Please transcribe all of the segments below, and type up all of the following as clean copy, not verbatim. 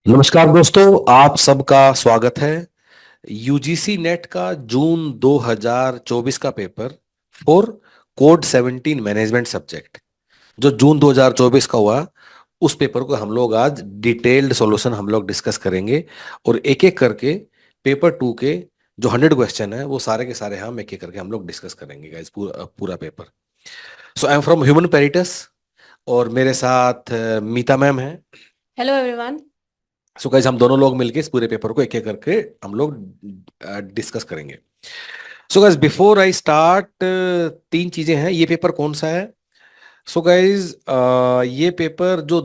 नमस्कार दोस्तों, आप सबका स्वागत है। यूजीसी नेट का जून 2024 का paper for code 17 management subject जो जून 2024 का हुआ, उस पेपर को हम लोग आज डिटेल्ड सॉल्यूशन हम लोग डिस्कस करेंगे। और एक एक करके पेपर टू के जो 100 क्वेश्चन है वो सारे के सारे हम एक एक करके हम लोग डिस्कस करेंगे गाइस, पूरा पूरा paper. So I am from Human Peritus और मेरे साथ मीता मैम है। Hello everyone. सो गाइस, हम दोनों लोग मिलके इस पूरे पेपर को एक एक करके हम लोग डिस्कस करेंगे। So guys, before I start, तीन चीजें हैं। ये पेपर कौन सा है? सो गाइस, ये पेपर जो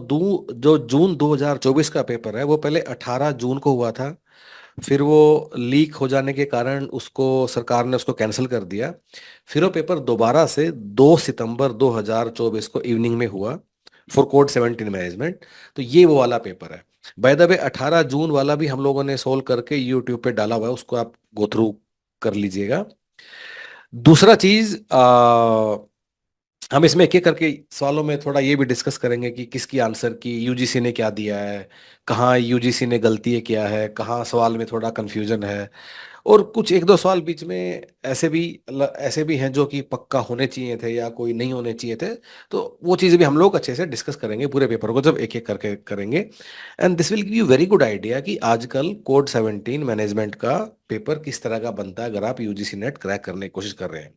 जून 2024 का पेपर है वो पहले 18 जून को हुआ था। फिर वो लीक हो जाने के कारण उसको सरकार ने उसको कैंसिल कर दिया। फिर वो पेपर दोबारा से 2 सितंबर 2024 को इवनिंग में हुआ फॉर कोड 17 मैनेजमेंट। तो ये वो वाला पेपर है। बाय द वे, 18 जून वाला भी हम लोगों ने सोल्व करके यूट्यूब पे डाला हुआ है, उसको आप गो थ्रू कर लीजिएगा। दूसरा चीज, हम इसमें एक एक करके सवालों में थोड़ा ये भी डिस्कस करेंगे कि किसकी आंसर की यूजीसी ने क्या दिया है, कहाँ यूजीसी ने गलती किया है, कहाँ सवाल में थोड़ा कंफ्यूजन है। और कुछ एक दो सवाल बीच में ऐसे भी हैं जो कि पक्का होने चाहिए थे या कोई नहीं होने चाहिए थे। तो वो चीज़ें भी हम लोग अच्छे से डिस्कस करेंगे पूरे पेपर को जब एक एक करके करेंगे। And this will give you very good idea कि आजकल कोड 17 मैनेजमेंट का पेपर किस तरह का बनता है अगर आप यूजीसी नेट क्रैक करने की कोशिश कर रहे हैं।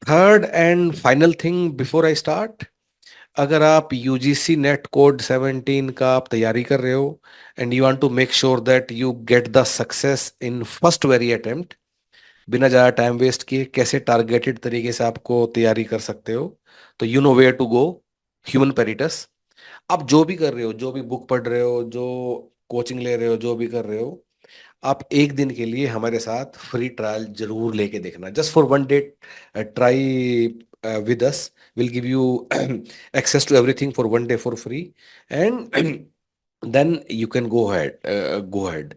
Third and final thing before I start, अगर आप यूजीसी नेट कोड 17 का आप तैयारी कर रहे हो and you want to make sure that you get the success in first very attempt, बिना ज़्यादा टाइम वेस्ट किए कैसे टारगेटेड तरीके से आपको तैयारी कर सकते हो, तो you know where to go. Human Peritus. आप जो भी कर रहे हो, जो भी बुक पढ़ रहे हो, जो कोचिंग ले रहे हो, जो भी कर रहे हो, आप एक दिन के लिए हमारे साथ फ्री ट्रायल जरूर लेके देखना। Just for one day try with us, will give you access to everything for one day for free, and then you can go ahead.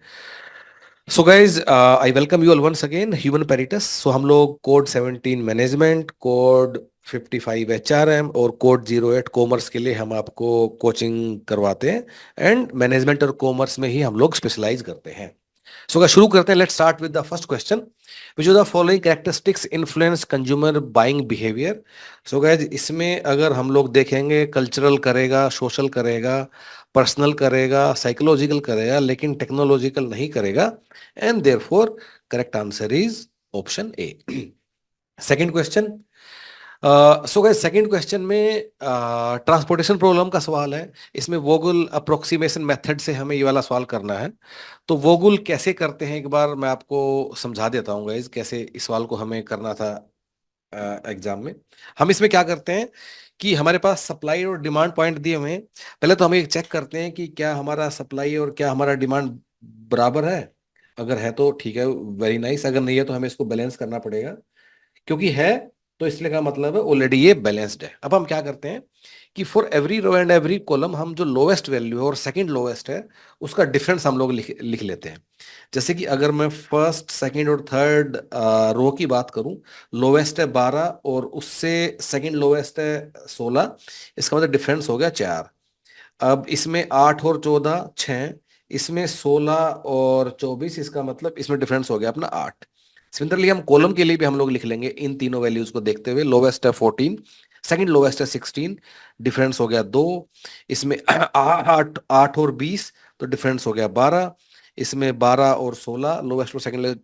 So guys, I welcome you all once again, Human Peritus. So हम लोग code 17 management, code 55 HRM और code 08 commerce के लिए हम आपको coaching करवाते हैं। And management और कॉमर्स में ही हम लोग स्पेशलाइज करते हैं। सो so, शुरू करते हैं। Let's start with the first question. Which of the following characteristics influence consumer buying behaviour? So guys, इसमें अगर हम लोग देखेंगे, कल्चरल करेगा, सोशल करेगा, पर्सनल करेगा, साइकोलॉजिकल करेगा, लेकिन टेक्नोलॉजिकल नहीं करेगा। And therefore correct answer is option A. Second question. So guys, second question में ट्रांसपोर्टेशन प्रॉब्लम का सवाल है। इसमें वोगल अप्रोक्सीमेशन मेथड से हमें ये वाला सवाल करना है। तो वोगल कैसे करते हैं, एक बार मैं आपको समझा देता हूँ गाइस, कैसे इस सवाल को हमें करना था एग्जाम में। हम इसमें क्या करते हैं कि हमारे पास सप्लाई और डिमांड पॉइंट दिए हुए हैं। पहले तो हम एक चेक करते हैं कि क्या हमारा सप्लाई और क्या हमारा डिमांड बराबर है। अगर है तो ठीक है, वेरी नाइस। अगर नहीं है तो हमें इसको बैलेंस करना पड़ेगा। क्योंकि है तो इसलिए का मतलब है ऑलरेडी ये बैलेंस्ड है। अब हम क्या करते हैं कि for every row and every column हम जो लोवेस्ट वैल्यू है और सेकंड लोवेस्ट है उसका डिफरेंस हम लोग लिख लेते हैं। जैसे कि अगर मैं फर्स्ट, सेकंड और थर्ड रो की बात करूं, लोवेस्ट है 12 और उससे सेकंड लोवेस्ट है 16, इसका मतलब डिफरेंस हो गया 4। अब इसमें 8 और 14 6, इसमें 16 और 24, इसका मतलब इसमें डिफरेंस हो गया अपना 8। सिमिलरली हम कॉलम के लिए भी हम लोग लिख लेंगे इन तीनों वैल्यूज को देखते हुए। लोवेस्ट है 14, सेकंड लोवेस्ट है 16, डिफरेंस हो गया 2। इसमें 8 8 और 20, तो डिफरेंस हो गया 12। इसमें 12 और 16, लोवेस्ट और सेकंड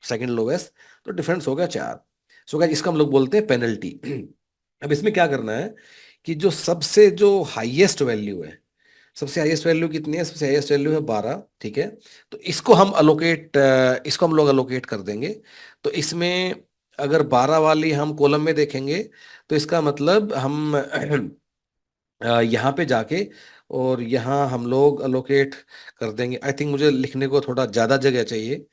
सेकंड लोवेस्ट, तो डिफरेंस हो गया 4। सो गाइस, इसका हम लोग बोलते हैं पेनल्टी। अब इसमें क्या करना है कि जो हाईएस्ट वैल्यू है, सबसे हाईएस्ट वैल्यू कितनी है? सबसे हाईएस्ट वैल्यू है 12, ठीक है। तो इसको हम लोग अलोकेट कर देंगे। तो इसमें अगर 12 वाली हम कॉलम में देखेंगे तो इसका मतलब हम यहाँ पे जाके और यहाँ हम लोग अलोकेट कर देंगे। आई थिंक मुझे लिखने को थोड़ा ज़्यादा जगह चाहिए।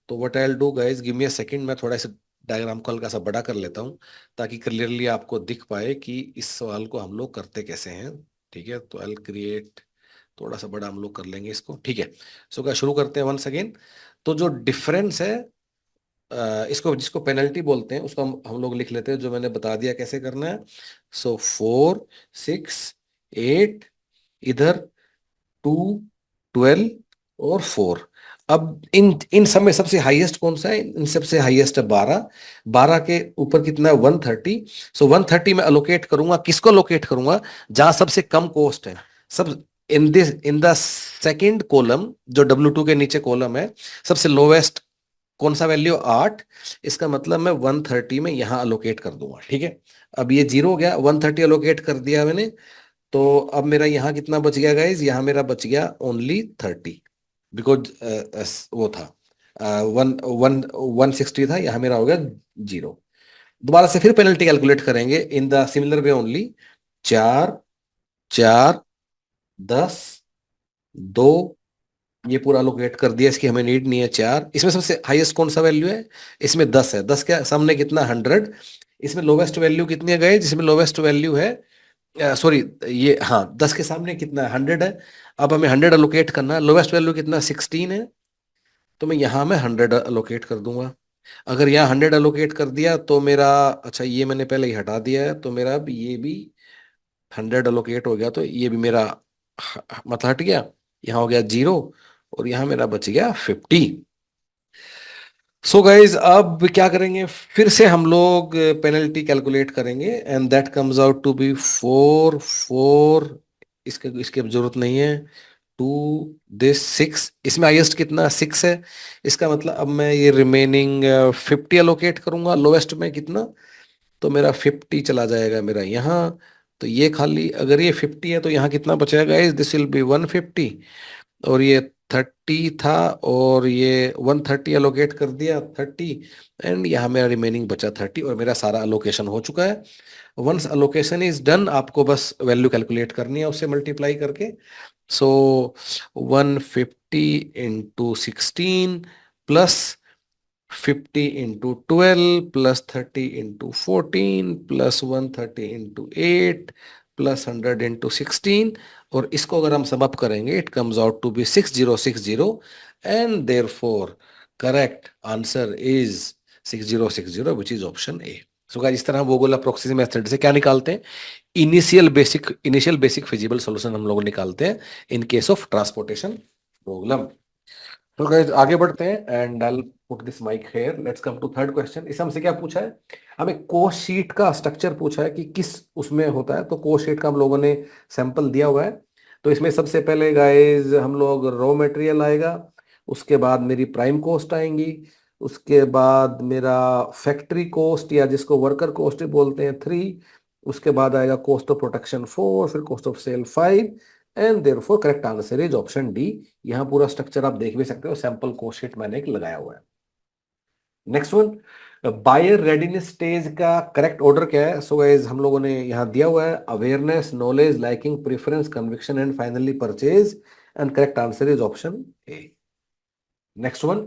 तो what I will do guys, give me a second, मैं थोड़ा इस डायग्राम को हल्का सा बड़ा कर लेता हूँ ताकि क्लियरली आपको दिख पाए कि इस सवाल को हम लोग करते कैसे हैं। ठीक है, तो आई विल क्रिएट, थोड़ा सा बड़ा हम लोग कर लेंगे इसको, ठीक है। सो क्या, शुरू करते हैं वंस अगेन। तो जो डिफरेंस है, इसको जिसको पेनल्टी बोलते हैं उसको हम लोग लिख लेते हैं, जो मैंने बता दिया कैसे करना है। सो 4 6 8, इधर 2 12 और 4। अब इन इन सब में सबसे हाईएस्ट कौन सा है? इन सबसे हाईएस्ट है 12। 12 के ऊपर कितना है? 130। सो 130 में अलोकेट करूंगा, किसको अलोकेट करूंगा? जहां सबसे कम कॉस्ट है। सब इन द सेकंड कॉलम, जो W2 के नीचे कॉलम है, सबसे लोवेस्ट कौन सा वैल्यू? 8। इसका मतलब मैं 130 में यहां अलोकेट कर दूंगा। ठीक है, अब ये 0 हो गया, 130 अलोकेट कर दिया मैंने। तो अब मेरा यहाँ कितना बच गया गाइज? यहाँ मेरा बच गया ओनली 30, बिकॉज वो था 160 था, यहाँ मेरा हो गया 0। दोबारा से फिर पेनल्टी कैलकुलेट करेंगे in the similar way only. 4 4 10 2, ये पूरा अलोकेट कर दिया, इसकी हमें नीड नहीं है। 4, इसमें सबसे हाईएस्ट कौन सा वैल्यू है? इसमें 10 है। 10 के सामने कितना? 100। इसमें लोवेस्ट वैल्यू कितनी है गए? जिसमें लोवेस्ट वैल्यू है, सॉरी, ये हाँ, 10 के सामने कितना है? 100 है। अब हमें 100 अलोकेट करना है। लोवेस्ट वैल्यू कितना? 16 है। तो मैं यहाँ में 100 अलोकेट कर दूंगा। अगर यहाँ 100 अलोकेट कर दिया तो मेरा, अच्छा ये मैंने पहले ही हटा दिया है, तो मेरा अब ये भी 100 अलोकेट हो गया, तो ये भी मेरा मतलब हट गया। यहाँ हो गया 0 और यहाँ मेरा बच गया 50। सो गाइज अब क्या करेंगे? फिर से हम लोग पेनल्टी कैलकुलेट करेंगे and that comes out to be 4 4। इसके इसकी अब जरूरत नहीं है। 2 दिस 6, इसमें हाईएस्ट कितना? 6 है। इसका मतलब अब मैं ये रिमेनिंग 50 अलोकेट करूंगा। लोवेस्ट में कितना? तो मेरा 50 चला जाएगा मेरा यहाँ। तो ये खाली, अगर ये 50 है तो यहाँ कितना बचेगा गाइज? This will be 150। और ये 30 था, और ये 130 अलोकेट कर दिया 30, एंड यहाँ मेरा रिमेनिंग बचा 30, और मेरा सारा अलोकेशन हो चुका है। वंस अलोकेशन इज डन, आपको बस वैल्यू कैलकुलेट करनी है उससे मल्टीप्लाई करके। So 150 into 16 plus 50 into 12 plus 30 into 14 plus 130 into 8 plus 100 into 16, और इसको अगर हम सम अप करेंगे it comes out to be 6060, and therefore correct answer is 6060, which is option A. So guys, इस तरह हम वोगुलर प्रोक्सी मेथड से क्या निकालते हैं? इनिशियल बेसिक फिजिबल सॉल्यूशन हम लोग निकालते हैं in case of transportation problem. तो गाइस आगे बढ़ते हैं and I put this mic here. Let's come to third question. इस हमसे क्या पूछा है? हमें कोस्ट शीट का स्ट्रक्चर पूछा है कि किस उसमें होता है। तो कोस्ट शीट का हम लोगों ने सैंपल दिया हुआ है। तो इसमें सबसे पहले गाइस हम लोग रॉ मटेरियल आएगा, उसके बाद मेरी प्राइम कॉस्ट आएंगी, उसके बाद मेरा फैक्ट्री कॉस्ट या जिसको वर्कर कॉस्ट बोलते हैं 3, उसके बाद आएगा कॉस्ट ऑफ प्रोडक्शन 4, फिर cost of sale 5, and therefore correct answer is option D. यहाँ पूरा स्ट्रक्चर आप देख भी सकते हो, सैंपल कोस्ट शीट मैंने एक लगाया हुआ है। Next one, buyer readiness stage का करेक्ट ऑर्डर क्या है? सो गाइस हम लोगों ने यहाँ दिया हुआ है awareness, knowledge, liking, preference, conviction and finally purchase, and correct answer is option A. Next one,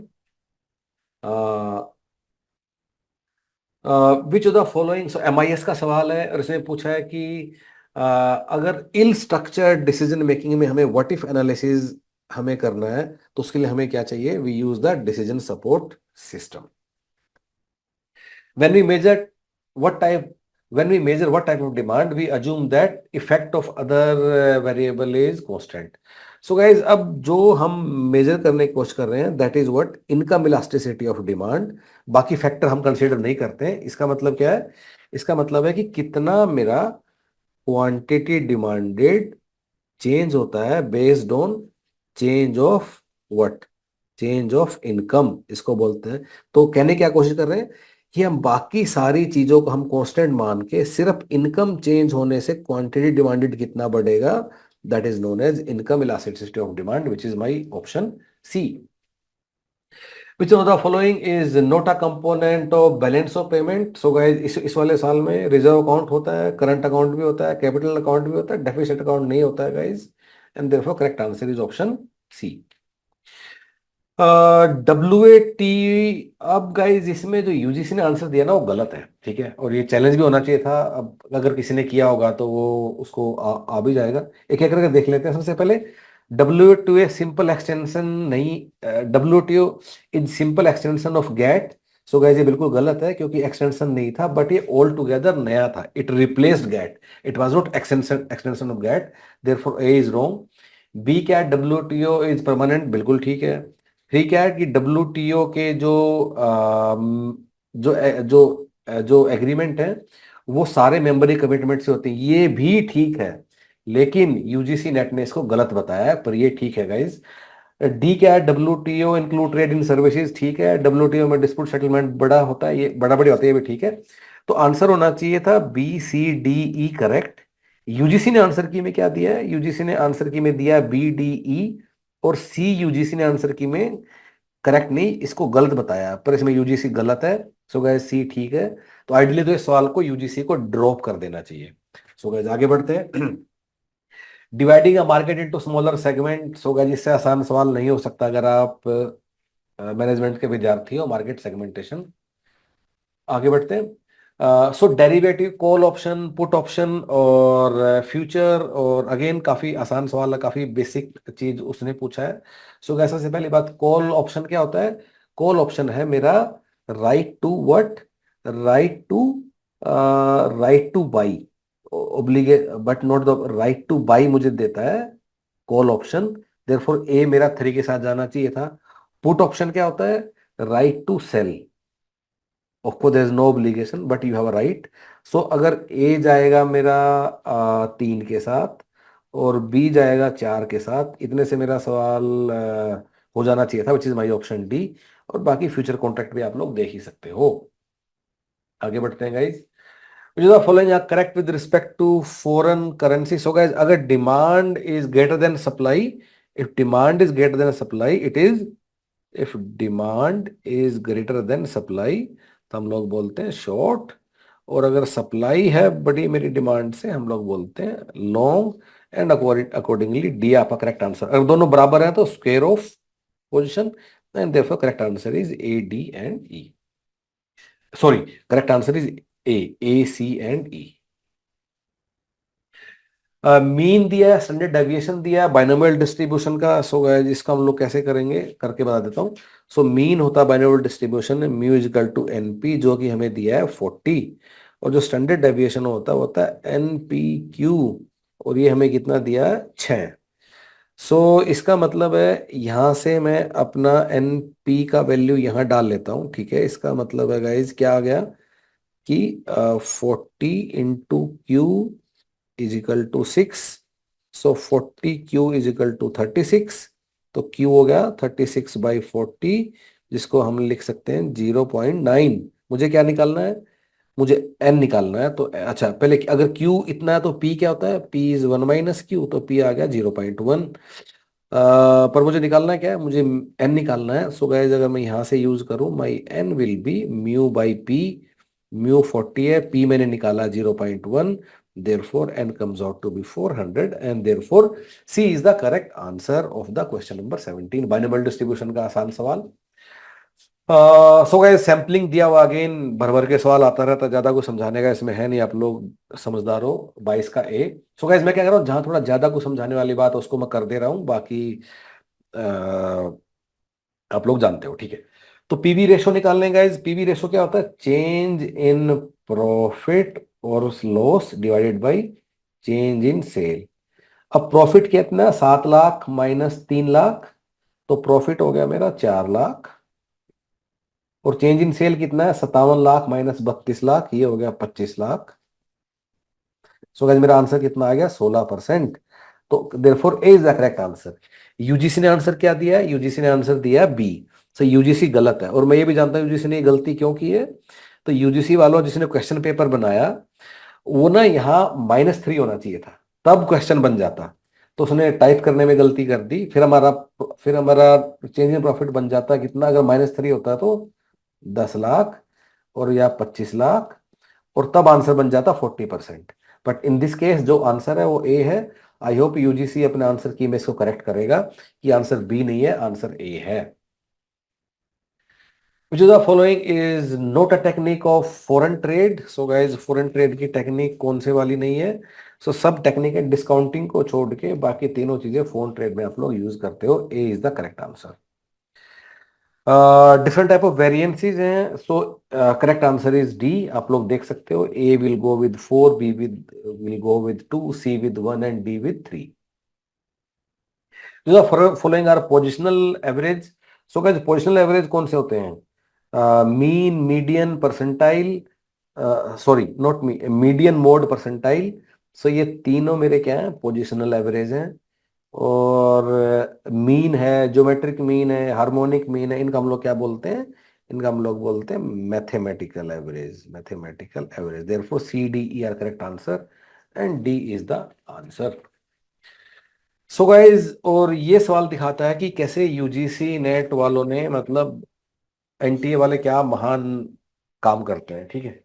which of the following, so MIS का सवाल है और इसमें पूछा है कि अगर इल स्ट्रक्चर्ड डिसीजन मेकिंग में हमें व्हाट इफ एनालिसिस हमें करना है, तो उसके लिए हमें क्या चाहिए? We use the decision support system. when we measure what type when we measure what type of demand, we assume that effect of other variable is constant. So guys, अब जो हम मेजर करने की कोशिश कर रहे हैं that is what income elasticity of demand. बाकी फैक्टर हम कंसीडर नहीं करते हैं। इसका मतलब क्या है? इसका मतलब है कि कितना मेरा क्वांटिटी डिमांडेड चेंज होता है based on change of what? Change of income इसको बोलते हैं। तो कहने की क्या कोशिश कर रहे हैं कि हम बाकी सारी चीजों को हम कांस्टेंट मान के सिर्फ इनकम चेंज होने से क्वांटिटी डिमांडेड कितना बढ़ेगा, that is known as income elasticity of demand, which is my option C. Which of the following is not a component of balance of payment? So guys, इस वाले साल में reserve account होता है, current account भी होता है, capital account भी होता है, डेफिसिट अकाउंट नहीं होता है guys, and therefore correct answer is option C. WAT, अब गाइज इसमें जो UGC ने आंसर दिया ना वो गलत है, ठीक है, और ये चैलेंज भी होना चाहिए था। अब अगर किसी ने किया होगा तो वो उसको आ भी जाएगा। एक एक करके देख लेते हैं। सबसे पहले WTO सिंपल एक्सटेंशन नहीं, WTO is simple extension of GATT. So guys ये बिल्कुल गलत है क्योंकि एक्सटेंशन नहीं था, बट ये ऑल टुगेदर नया था। It replaced GATT, it was not extension of GATT, therefore A is wrong. B cat WTO is permanent, बिल्कुल ठीक है। थ्री कैट की डब्ल्यूटीओ के जो जो जो एग्रीमेंट है वो सारे मेंबरी कमिटमेंट से होते हैं, ये भी ठीक है। लेकिन यूजीसी नेट ने इसको गलत बताया है, पर ये ठीक है गाइज। डी क्या है, WTO include trade in services, ठीक है। डब्ल्यूटीओ में डिस्प्यूट सेटलमेंट बड़ा होता है, ये बड़ा बड़ी होता है, ये भी ठीक है। तो आंसर होना चाहिए था B C D E, correct. UGC ने आंसर की में क्या दिया है, यूजीसी ने आंसर की में दिया बी डी ई, और सी यूजीसी ने आंसर की में करेक्ट नहीं, इसको गलत बताया, पर इसमें यूजीसी गलत है। सो गाइस सी ठीक है। तो आइडियली तो इस सवाल को यूजीसी को ड्रॉप कर देना चाहिए। सो गाइस आगे बढ़ते हैं। Dividing a market into smaller segment, so guys इससे आसान सवाल नहीं हो सकता अगर आप मैनेजमेंट के विद्यार्थी हो। मार्केट सेगमेंटेशन, आगे बढ़ते हैं। So derivative, call option, put option और फ्यूचर, और अगेन काफी आसान सवाल है, काफी बेसिक चीज उसने पूछा है। सो गाइस सबसे पहली बात, कॉल ऑप्शन क्या होता है? कॉल ऑप्शन है मेरा right to what, right to right to buy oblige, but not the right to buy मुझे देता है कॉल ऑप्शन। देयरफॉर ए मेरा थ्री के साथ जाना चाहिए था। पुट ऑप्शन क्या होता है? Right to sell. Of course there is no obligation but you have a right. So अगर ए जाएगा मेरा तीन के साथ, और बी जाएगा चार के साथ, इतने से मेरा सवाल हो जाना चाहिए था, which is my option D. और बाकी फ्यूचर कॉन्ट्रैक्ट भी आप लोग देख ही सकते हो। आगे बढ़ते हैं guys. Which of the following are correct with respect to foreign currency? So guys, अगर demand is greater than supply, if demand is greater than supply, it is, if demand is greater than supply, तो हम लोग बोलते हैं short. और अगर supply है बड़ी मेरी डिमांड से, हम लोग बोलते हैं लॉन्ग। एंड अकॉर्डिंगली डी आपका करेक्ट आंसर। अगर दोनों बराबर है तो square off position, and therefore correct answer is A D and E. Sorry, correct answer is A C and E. Mean दिया है, स्टैंडर्ड डेविएशन दिया है बाइनोमियल डिस्ट्रीब्यूशन का। सो इसका हम लोग कैसे करेंगे, करके बता देता हूँ। सो मीन होता है बाइनोमियल डिस्ट्रीब्यूशन में म्यू इजिकल टू एनपी, जो कि हमें दिया है 40। और जो स्टैंडर्ड डेविएशन होता है वो होता है एनपी क्यू, और ये हमें कितना दिया है, 6। सो इसका मतलब है यहां से मैं अपना एनपी का वैल्यू यहाँ डाल लेता हूँ, ठीक है। इसका मतलब है गाइज क्या आ गया कि 40 × Q इज इक्वल टू 6। सो 40Q इज इक्वल टू 36। तो Q हो गया 36/40, जिसको हम लिख सकते हैं 0.9। मुझे क्या निकालना है, मुझे N निकालना है। तो अच्छा, पहले अगर Q इतना है तो P क्या होता है, P इज 1 - Q, तो P आ गया 0.1। पर मुझे निकालना है क्या है, मुझे N निकालना है। सो गाइस अगर मैं यहां से यूज करूं, माई N will be μ/P। Mu 40 है, P मैंने निकाला 0.1, therefore N comes out to be 400, and therefore C is the correct answer of the question number 17, binomial distribution का आसान सवाल। सो गाइस सैम्पलिंग दिया हुआ, अगेन भर भर के सवाल आता रहता, ज्यादा कुछ समझाने का इसमें है नहीं, आप लोग समझदार हो। 22 का ए। सो गाइस मैं क्या कर रहा हूँ, जहां थोड़ा ज्यादा कुछ समझाने वाली बात है उसको मैं कर दे रहा हूँ, बाकी आप लोग जानते हो, ठीक है। तो पीवी रेशो निकालने गाइस, पीवी रेशो क्या होता है, चेंज इन प्रॉफिट और loss divided by change in sale. अब प्रॉफिट कितना, 7 लाख माइनस 3 लाख, तो प्रॉफिट हो गया मेरा 4 लाख। और चेंज इन सेल कितना है, 57 लाख माइनस 32 लाख, ये हो गया 25 लाख। सो गाइस मेरा आंसर कितना आ गया, 16%। तो therefore A is the correct answer. UGC ने आंसर क्या दिया है, यूजीसी ने आंसर दिया है बी। सो यूजीसी गलत है, और मैं ये भी जानता हूँ यूजीसी ने ये गलती क्यों की है। तो यूजीसी वालों जिसने क्वेश्चन पेपर बनाया, वो ना यहाँ -3 होना चाहिए था, तब क्वेश्चन बन जाता। तो उसने टाइप करने में गलती कर दी, फिर हमारा चेंज इन प्रॉफिट बन जाता कितना, अगर -3 होता तो 10 लाख, और या 25 लाख, और तब आंसर बन जाता 40%। बट इन दिस केस जो आंसर है वो ए है। आई होप यूजीसी अपने आंसर की में इसको करेक्ट करेगा कि आंसर बी नहीं है, आंसर ए है। Which of the following is not a technique of foreign trade? So guys, foreign trade की टेक्निक कौन से वाली नहीं है? So सब टेक्निक है डिस्काउंटिंग को छोड़ के, बाकी तीनों चीजें फोन ट्रेड में आप लोग यूज करते हो। A is the correct answer. Different type of variances हैं। So correct answer is D. आप लोग देख सकते हो, A will go with 4, B will go with 2, C with 1, and D with 3। Following are positional average. So guys positional average कौन से होते हैं? Mean, median, percentile, sorry not median, mode, percentile. So ये तीनों मेरे क्या हैं? पोजिशनल एवरेज हैं। और मीन है, ज्योमेट्रिक मीन है, हार्मोनिक मीन है, इनका हम लोग क्या बोलते हैं? इनका हम लोग बोलते हैं mathematical average. Mathematical average, therefore C D E are correct answer and D is the answer. So guys, और ये सवाल दिखाता है कि कैसे यूजीसी नेट वालों ने मतलब एनटीए वाले क्या महान काम करते हैं। ठीक है।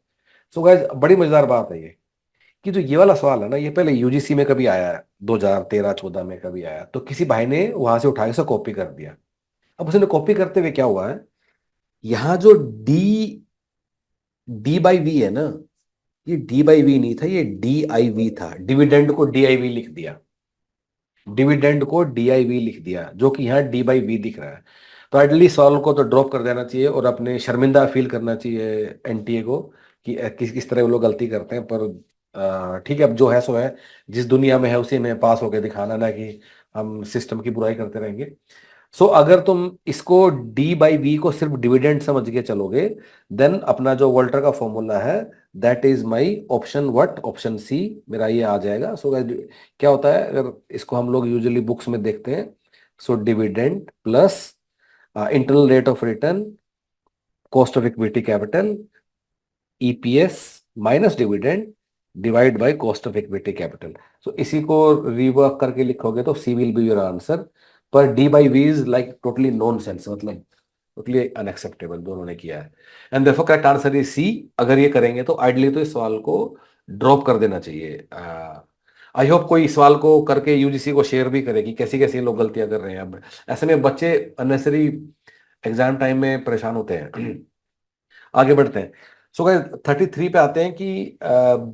सो गाइज, बड़ी मजेदार बात है ये कि जो ये वाला सवाल है ना, ये पहले यूजीसी में कभी आया है, 2013-14 में कभी आया, तो किसी भाई ने वहां से उठा के उसे कॉपी कर दिया। अब उसने कॉपी करते हुए क्या हुआ है, यहाँ जो डी डी बाई वी है ना, ये डी बाई वी नहीं था, ये डी आई वी था। डिविडेंड को डी आई वी लिख दिया। डिविडेंड को डी आई वी लिख दिया, जो कि यहाँ डी बाई वी दिख रहा है। तो आइडली सॉल्व को तो ड्रॉप कर देना चाहिए और अपने शर्मिंदा फील करना चाहिए एनटीए को कि किस किस तरह वो लोग गलती करते हैं। पर ठीक है, अब जो है सो है, जिस दुनिया में है उसी में पास होकर दिखाना, ना कि हम सिस्टम की बुराई करते रहेंगे। सो अगर तुम इसको डी बाई वी को सिर्फ डिविडेंड समझ के चलोगे, देन अपना जो वोल्टर का फॉर्मूला है, that is my option what, option C मेरा ये आ जाएगा। सो क्या होता है, अगर इसको हम लोग यूजुअली बुक्स में देखते हैं, so dividend plus internal rate of return, cost of equity capital, EPS minus dividend divide by cost of equity capital. So इसी को रिवर्क करके लिखोगे तो C will be your answer. पर D by V is like totally non sense, मतलब totally unacceptable दोनों ने किया है। एंड देखो करेक्ट आंसर इज सी। अगर ये करेंगे तो आइडली तो इस सवाल को ड्रॉप कर देना चाहिए। आई होप कोई इस सवाल को करके यूजीसी को शेयर भी करे कि कैसी कैसी लोग गलतियां कर रहे हैं। अब ऐसे में बच्चे अननेसरी एग्जाम टाइम में परेशान होते हैं। आगे बढ़ते हैं। सो गाइस 33 पे आते हैं कि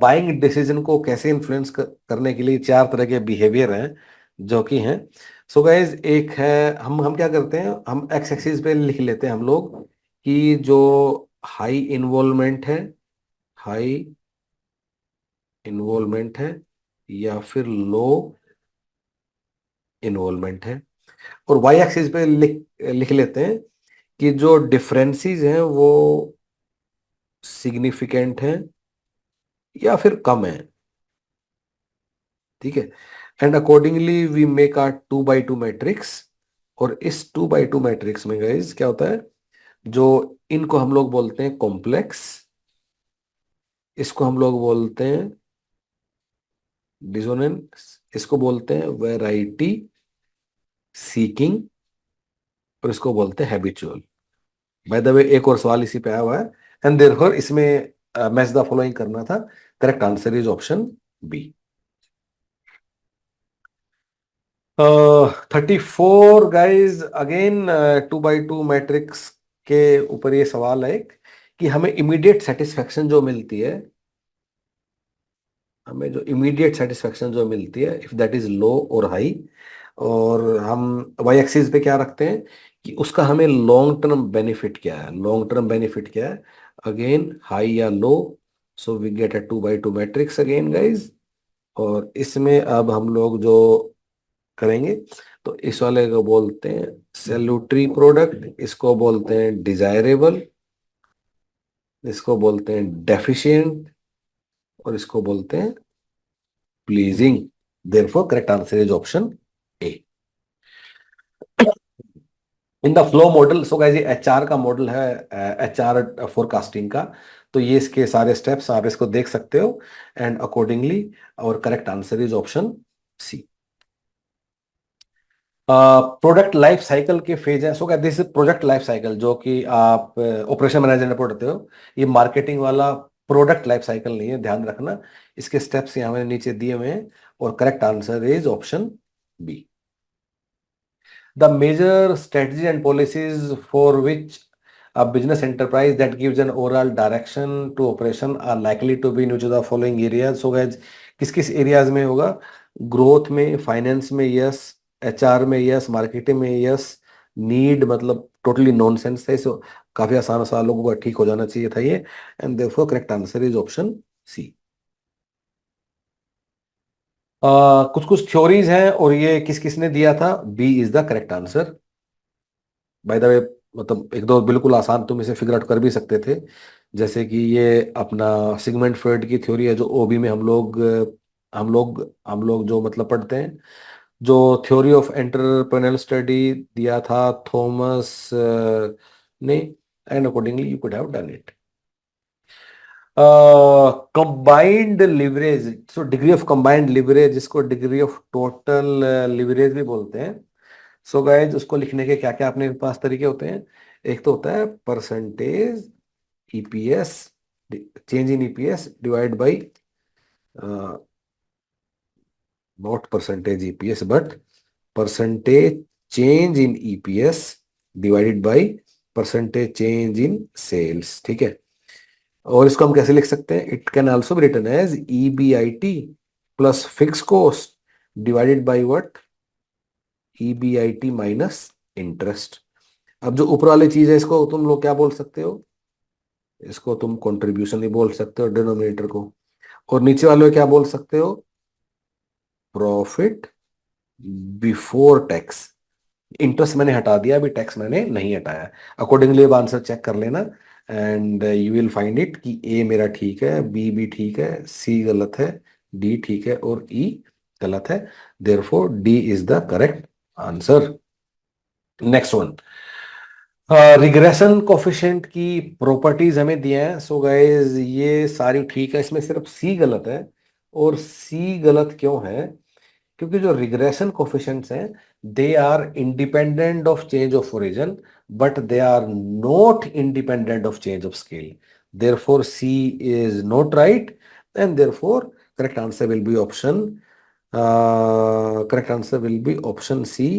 बाइंग डिसीजन को कैसे इन्फ्लुएंस करने के लिए चार तरह के बिहेवियर हैं जो कि हैं। सो गाइस, एक है, हम क्या करते हैं, हम एक्स एक्सिस पे लिख लेते हैं हम लोग कि जो हाई इन्वॉल्वमेंट है, हाई इन्वॉल्वमेंट है या फिर लो इन्वॉल्वमेंट है। और वाई एक्सिस पे लिख लिख लेते हैं कि जो डिफरेंसेस हैं वो सिग्निफिकेंट हैं या फिर कम है। ठीक है। And accordingly we make our 2x2 matrix. और इस 2x2 मैट्रिक्स में गाइस क्या होता है, जो इनको हम लोग बोलते हैं कॉम्प्लेक्स, इसको हम लोग बोलते हैं डिसोनेंस, इसको बोलते हैं वैरायटी सीकिंग, और इसको बोलते हैं हैबिचुअल। बाय द वे एक और सवाल इसी पे आया हुआ है, एंड देयरफॉर इसमें मैच द फॉलोइंग करना था। Correct answer is option B. 34 guys, again 2x2 matrix के ऊपर ये सवाल है एक, कि हमें इमीडिएट सेटिस्फेक्शन जो मिलती है, हमें जो इमीडिएट सेटिस्फेक्शन जो मिलती है, इफ दैट इज लो और हाई, और हम वाई एक्सिस पे क्या रखते हैं कि उसका हमें लॉन्ग टर्म बेनिफिट क्या है। लॉन्ग टर्म बेनिफिट क्या है, अगेन हाई या low. So we get a 2x2 matrix again guys. और इसमें अब हम लोग जो करेंगे, तो इस वाले को बोलते हैं सैल्यूटरी प्रोडक्ट, इसको बोलते हैं डिजायरेबल, इसको बोलते हैं डेफिशिएंट, और इसको बोलते हैं pleasing. Therefore correct answer is option A. In the flow model, so guys ये एचआर का मॉडल है, एचआर फोरकास्टिंग का। तो ये इसके सारे स्टेप्स आप इसको देख सकते हो, एंड अकॉर्डिंगली और correct answer is option C. Product life cycle के फेज है। सो क्या दिस प्रोडक्ट लाइफ साइकिल जो कि आप ऑपरेशन मैनेजमेंट पढ़ते हो, ये मार्केटिंग वाला प्रोडक्ट लाइफ साइकिल नहीं है, ध्यान रखना। इसके स्टेप्स यहाँ मैंने नीचे दिए हुए हैं, और correct answer is option B. The major strategies and policies for which a business enterprise that gives an overall direction to operation are likely to be in which of the following areas। so guys, किस किस areas में होगा? Growth में, finance में yes, HR में yes, marketing में yes, need मतलब totally nonsense है। सो काफी आसान आसान लोगों का ठीक हो जाना चाहिए था ये, and therefore correct answer is option C. कुछ कुछ थ्योरीज हैं और ये किस किसने दिया था, B is the correct answer. By the way, मतलब एक दो बिल्कुल आसान तुम इसे फिगर आउट कर भी सकते थे, जैसे कि ये अपना सिगमंड फ्रॉइड की थ्योरी है जो ओबी में हम लोग जो मतलब पढ़ते हैं, जो थ्योरी ऑफ एंटरप्रेन्योरल स्टडी दिया था थॉमस ने, and accordingly you could have done it. Combined leverage, so degree of combined leverage, इसको डिग्री ऑफ टोटल लिवरेज भी बोलते हैं। सो गाइज उसको लिखने के क्या क्या अपने पास तरीके होते हैं। एक तो होता है percentage EPS, change in EPS divide by, not percentage EPS but percentage change in EPS divided by percentage change in sales, ठीक है। और इसको हम कैसे लिख सकते हैं, it can also be written as EBIT plus fix cost divided by what, EBIT minus interest. अब जो ऊपर वाली चीज है इसको तुम लोग क्या बोल सकते हो, इसको तुम कंट्रीब्यूशन ही बोल सकते हो डिनोमिनेटर को, और नीचे वाले को क्या बोल सकते हो, प्रॉफिट बिफोर टैक्स। इंटरेस्ट मैंने हटा दिया, अभी टैक्स मैंने नहीं हटाया। अकॉर्डिंगली अब आंसर चेक कर लेना, and you will find it कि ए मेरा ठीक है, बी भी ठीक है, सी गलत है, डी ठीक है और ई गलत है। Therefore D is the correct answer. Next one, regression coefficient की प्रॉपर्टीज हमें दिए हैं। सो गाइस ये सारी ठीक है, इसमें सिर्फ सी गलत है। और सी गलत क्यों है, क्योंकि जो रिग्रेशन कोफिशिएंट्स हैं they are independent of change of origin, but they are not independent of change of scale. Therefore C is not right, and therefore correct answer will be option, correct answer will be option C,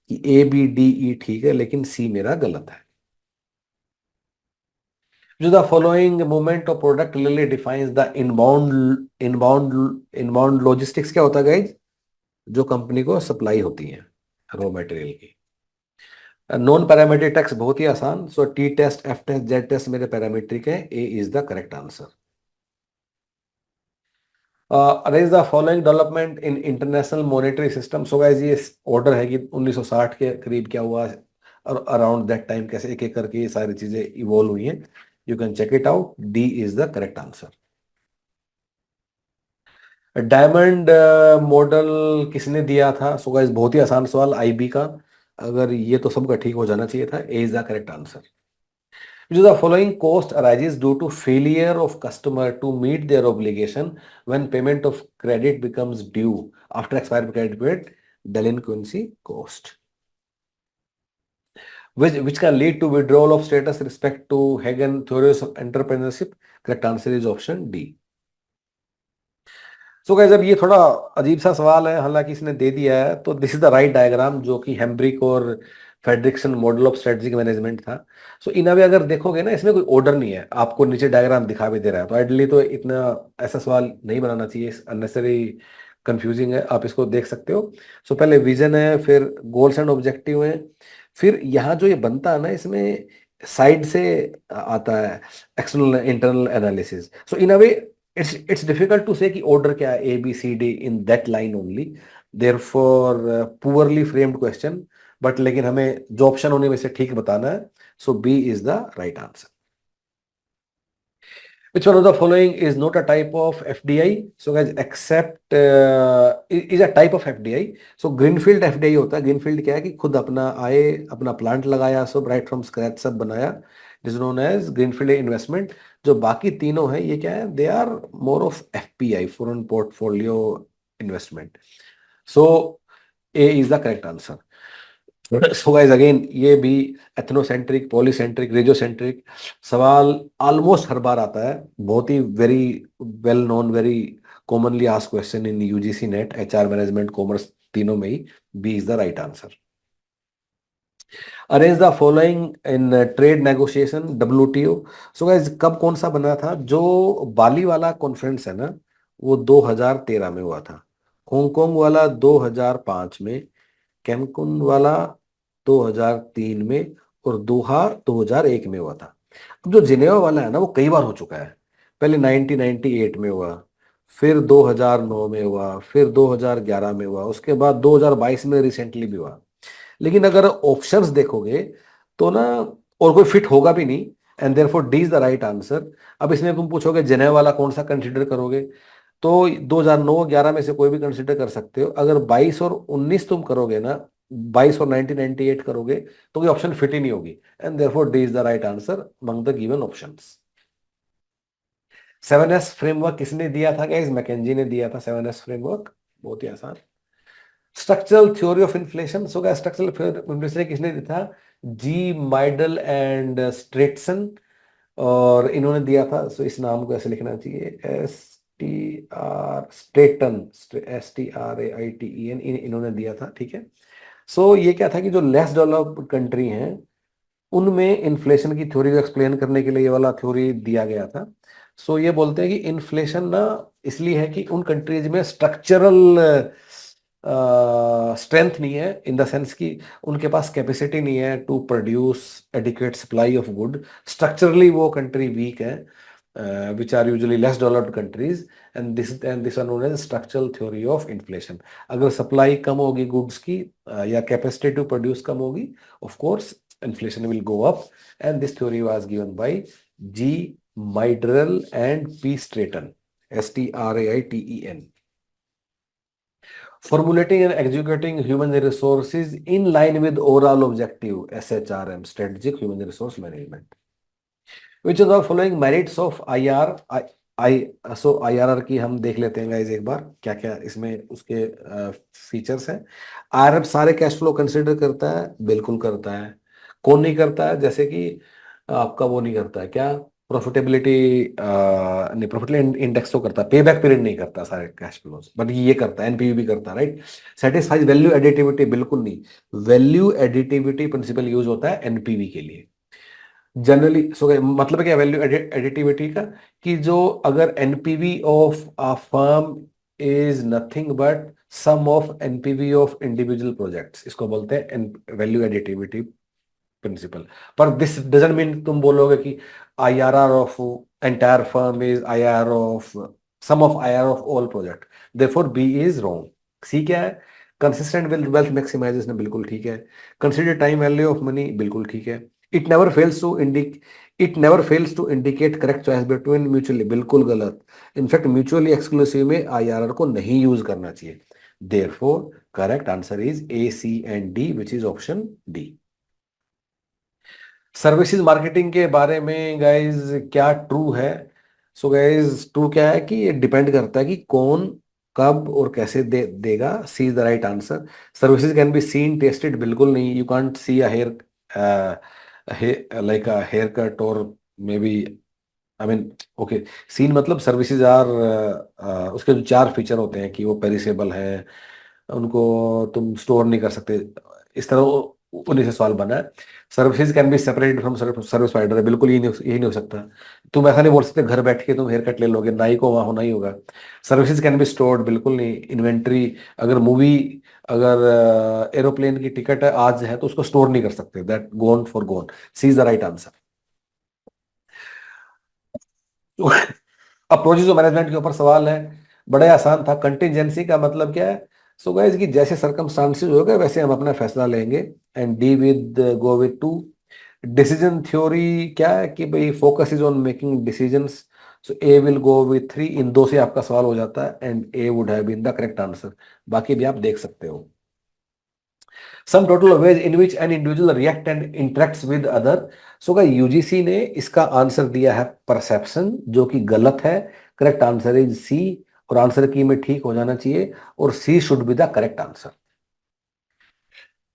कि A B D E ठीक है लेकिन सी मेरा गलत है। जो the following movement of product clearly defines the inbound inbound inbound logistics, क्या होता है गाइज, जो कंपनी को सप्लाई होती है रॉ मटेरियल की। नॉन पैरामीट्रिक टेस्ट बहुत ही आसान, so T test, F test, Z test मेरे पैरामीट्रिक है, A is the correct answer. Arrange the following development in international monetary system. So guys ये ऑर्डर है कि 1960 के करीब क्या हुआ और अराउंड दैट टाइम कैसे एक एक करके ये सारी चीजें इवॉल्व हुई हैं। You can check it out, D is the correct answer. Diamond model किसने दिया था, सो गाइस बहुत ही आसान सवाल, आईबी का। अगर ये तो सबका ठीक हो जाना चाहिए था, A is the correct answer. Which of the following cost arises due to failure of customer to meet their obligation when payment of credit becomes due after expired credit period? Delinquency cost. Which can lead to withdrawal of status respect to Hagen theories of entrepreneurship? Correct answer is option D. So guys अब ये थोड़ा अजीब सा सवाल है, हालांकि इसने दे दिया है, तो this is the right diagram जो कि हेम्ब्रिक और Frederiksen model of strategic management था। सो इन अवे अगर देखोगे ना, इसमें कोई ऑर्डर नहीं है, आपको नीचे डायग्राम दिखा भी दे रहा है, तो आइडली तो इतना ऐसा सवाल नहीं बनाना चाहिए, अननेसरी कंफ्यूजिंग है, आप इसको देख सकते हो। सो पहले विजन है, फिर गोल्स एंड ऑब्जेक्टिव है, फिर यहाँ जो ये बनता है ना इसमें साइड से आता है external internal analysis. So in a way it's difficult to say कि order क्या है, A B C D in that line only, therefore poorly framed question, but लेकिन हमें जो ऑप्शन होने में से ठीक बताना है, so B is the right answer. Which one of the following is not a type of FDI? So guys, except is a type of FDI. So greenfield FDI होता है, greenfield क्या है कि खुद अपना आए, अपना प्लांट लगाया, सब राइट फ्रॉम स्क्रैच सब बनाया, is known as greenfield investment. जो बाकी तीनों हैं ये क्या है, they are more of FPI, foreign portfolio investment. So A is the correct answer. So guys again ये भी एथनोसेंट्रिक, पॉलीसेंट्रिक, रेजियोसेंट्रिक सवाल ऑलमोस्ट हर बार आता है, बहुत ही very well known, very commonly asked question in UGC NET, HR management, commerce, तीनों में ही B is the right answer. Arrange the following in trade negotiation, WTO। So guys कब कौन सा बना था, जो बाली वाला कॉन्फ्रेंस है ना, वो 2013 में हुआ था, हांगकांग वाला 2005 में, कैनकुन वाला 2003 में, और दोहा 2001 में हुआ था। अब जो जिनेवा वाला है ना वो कई बार हो चुका है, पहले 1998 में हुआ, फिर 2009 में हुआ, फिर 2011 में हुआ, उसके बाद 2022 में रिसेंटली भी हुआ। लेकिन अगर ऑप्शंस देखोगे तो ना, और कोई फिट होगा भी नहीं, and therefore D is the right answer. अब इसमें तुम पूछोगे जेनेवा वाला कौन सा कंसिडर करोगे, तो 2009-11 में से कोई भी कंसिडर कर सकते हो। अगर 22 और 19 तुम करोगे ना, 22 और 1998 करोगे, तो ये ऑप्शन फिट ही नहीं होगी, and therefore D is the right answer among the given options. 7S framework किसने दिया था गाइस? मैकेंजी ने दिया था 7S फ्रेमवर्क, बहुत ही आसान। स्ट्रक्चरल थ्योरी ऑफ इन्फ्लेशन, सो क्या स्ट्रक्चरल इन्फ्लेशन किसने दिया था? जी माइडल एंड स्ट्रेटसन, और इन्होंने दिया था, सो इस नाम को ऐसे लिखना चाहिए, STR स्ट्रेटन, STRAITEN, इन्होंने दिया था, ठीक है। सो ये क्या था कि जो लेस डेवलप्ड कंट्री हैं उनमें इन्फ्लेशन की थ्योरी को एक्सप्लेन करने के लिए ये वाला थ्योरी दिया गया था। सो ये बोलते हैं कि इन्फ्लेशन ना इसलिए है कि उन कंट्रीज में स्ट्रक्चरल स्ट्रेंथ नहीं है, इन द सेंस कि उनके पास कैपेसिटी नहीं है to produce adequate supply of good. Structurally वो कंट्री वीक है, which are usually less developed countries, and this are known as structural theory of inflation. अगर सप्लाई कम होगी गुड्स की, या कैपेसिटी टू प्रोड्यूस कम होगी, of course inflation will go up, and this theory was given by G. Myrdal and P. Stratton, STRAITEN. Formulating and executing human resources in line with overall objective, SHRM, strategic human resource management. Which of the following merits of IR, so IRR की हम देख लेते हैं guys एक बार, क्या क्या इसमें उसके फीचर्स हैं। IRR सारे कैश फ्लो कंसिडर करता है, बिल्कुल करता है। कौन नहीं करता है? जैसे कि आपका वो नहीं करता है क्या, प्रॉफिटेबिलिटी, नहीं प्रॉफिटेबिलिटी इंडेक्स तो करता है, पे बैक पीरियड नहीं करता सारे कैश फ्लोज, बट ये करता है, एनपीवी भी करता है, राइट। सेटिस्फाइज वैल्यू एडिटिविटी, बिल्कुल नहीं। वैल्यू एडिटिविटी प्रिंसिपल यूज होता है एनपीवी के लिए जनरली। सो मतलब है क्या वैल्यू एडिटिविटी का, कि जो अगर NPV of a firm is nothing but sum of NPV of individual projects, इसको बोलते हैं वैल्यू एडिटिविटी प्रिंसिपल। पर दिस डजंट मीन तुम बोलोगे कि IRR of entire firm is IRR of sum of IRR of all project, therefore B is wrong. C क्या है? Consistent with wealth maximization, बिल्कुल ठीक है। Consider time value of money, बिल्कुल ठीक है। It never fails to indicate correct choice between mutually, बिल्कुल गलत। इनफैक्ट म्यूचुअली एक्सक्लूसिव में आईआरआर को नहीं यूज करना चाहिए। Therefore correct answer is A, C and D, which is option D. Services marketing के बारे में गाइज क्या ट्रू है? सो गाइज ट्रू क्या है कि ये डिपेंड करता है कि कौन कब और कैसे देगा। C is the right answer. Services can be seen tested, बिल्कुल नहीं। You can't see a hair like a haircut, और maybe, I mean, okay, seen मतलब सर्विसेज आर, उसके जो चार फीचर होते हैं कि वो पेरिसेबल है, उनको तुम स्टोर नहीं कर सकते, इस तरह उन्हीं से सवाल बना है। Services can be separated from service provider, बिल्कुल यही नहीं हो सकता। तुम ऐसा नहीं बोल सकते घर बैठ के तुम हेयर कट ले लोगे, नाई को वहां होना ही होगा। सर्विसेज कैन बी स्टोर्ड, बिल्कुल नहीं। इन्वेंट्री, अगर मूवी, अगर एरोप्लेन की टिकट है आज है तो उसको स्टोर नहीं कर सकते, that gone for gone. C is the right answer. Approaches of management के ऊपर सवाल है, बड़ा ही आसान था। कंटिजेंसी का मतलब क्या है? सो गाइस कि जैसे सरकमस्टांसेस होगा वैसे हम अपना फैसला लेंगे, and D with go with two. Decision theory क्या है कि भाई focus is on making decisions, so A will go with 3। इन दो से आपका सवाल हो जाता है, and A would have been the correct answer. बाकी भी आप देख सकते हो। Sum total ways in which an individual react and interacts with other. So का यूजीसी ने इसका आंसर दिया है परसेप्शन, जो कि गलत है। करेक्ट आंसर इज सी, और आंसर की में ठीक हो जाना चाहिए, और C should be the correct answer.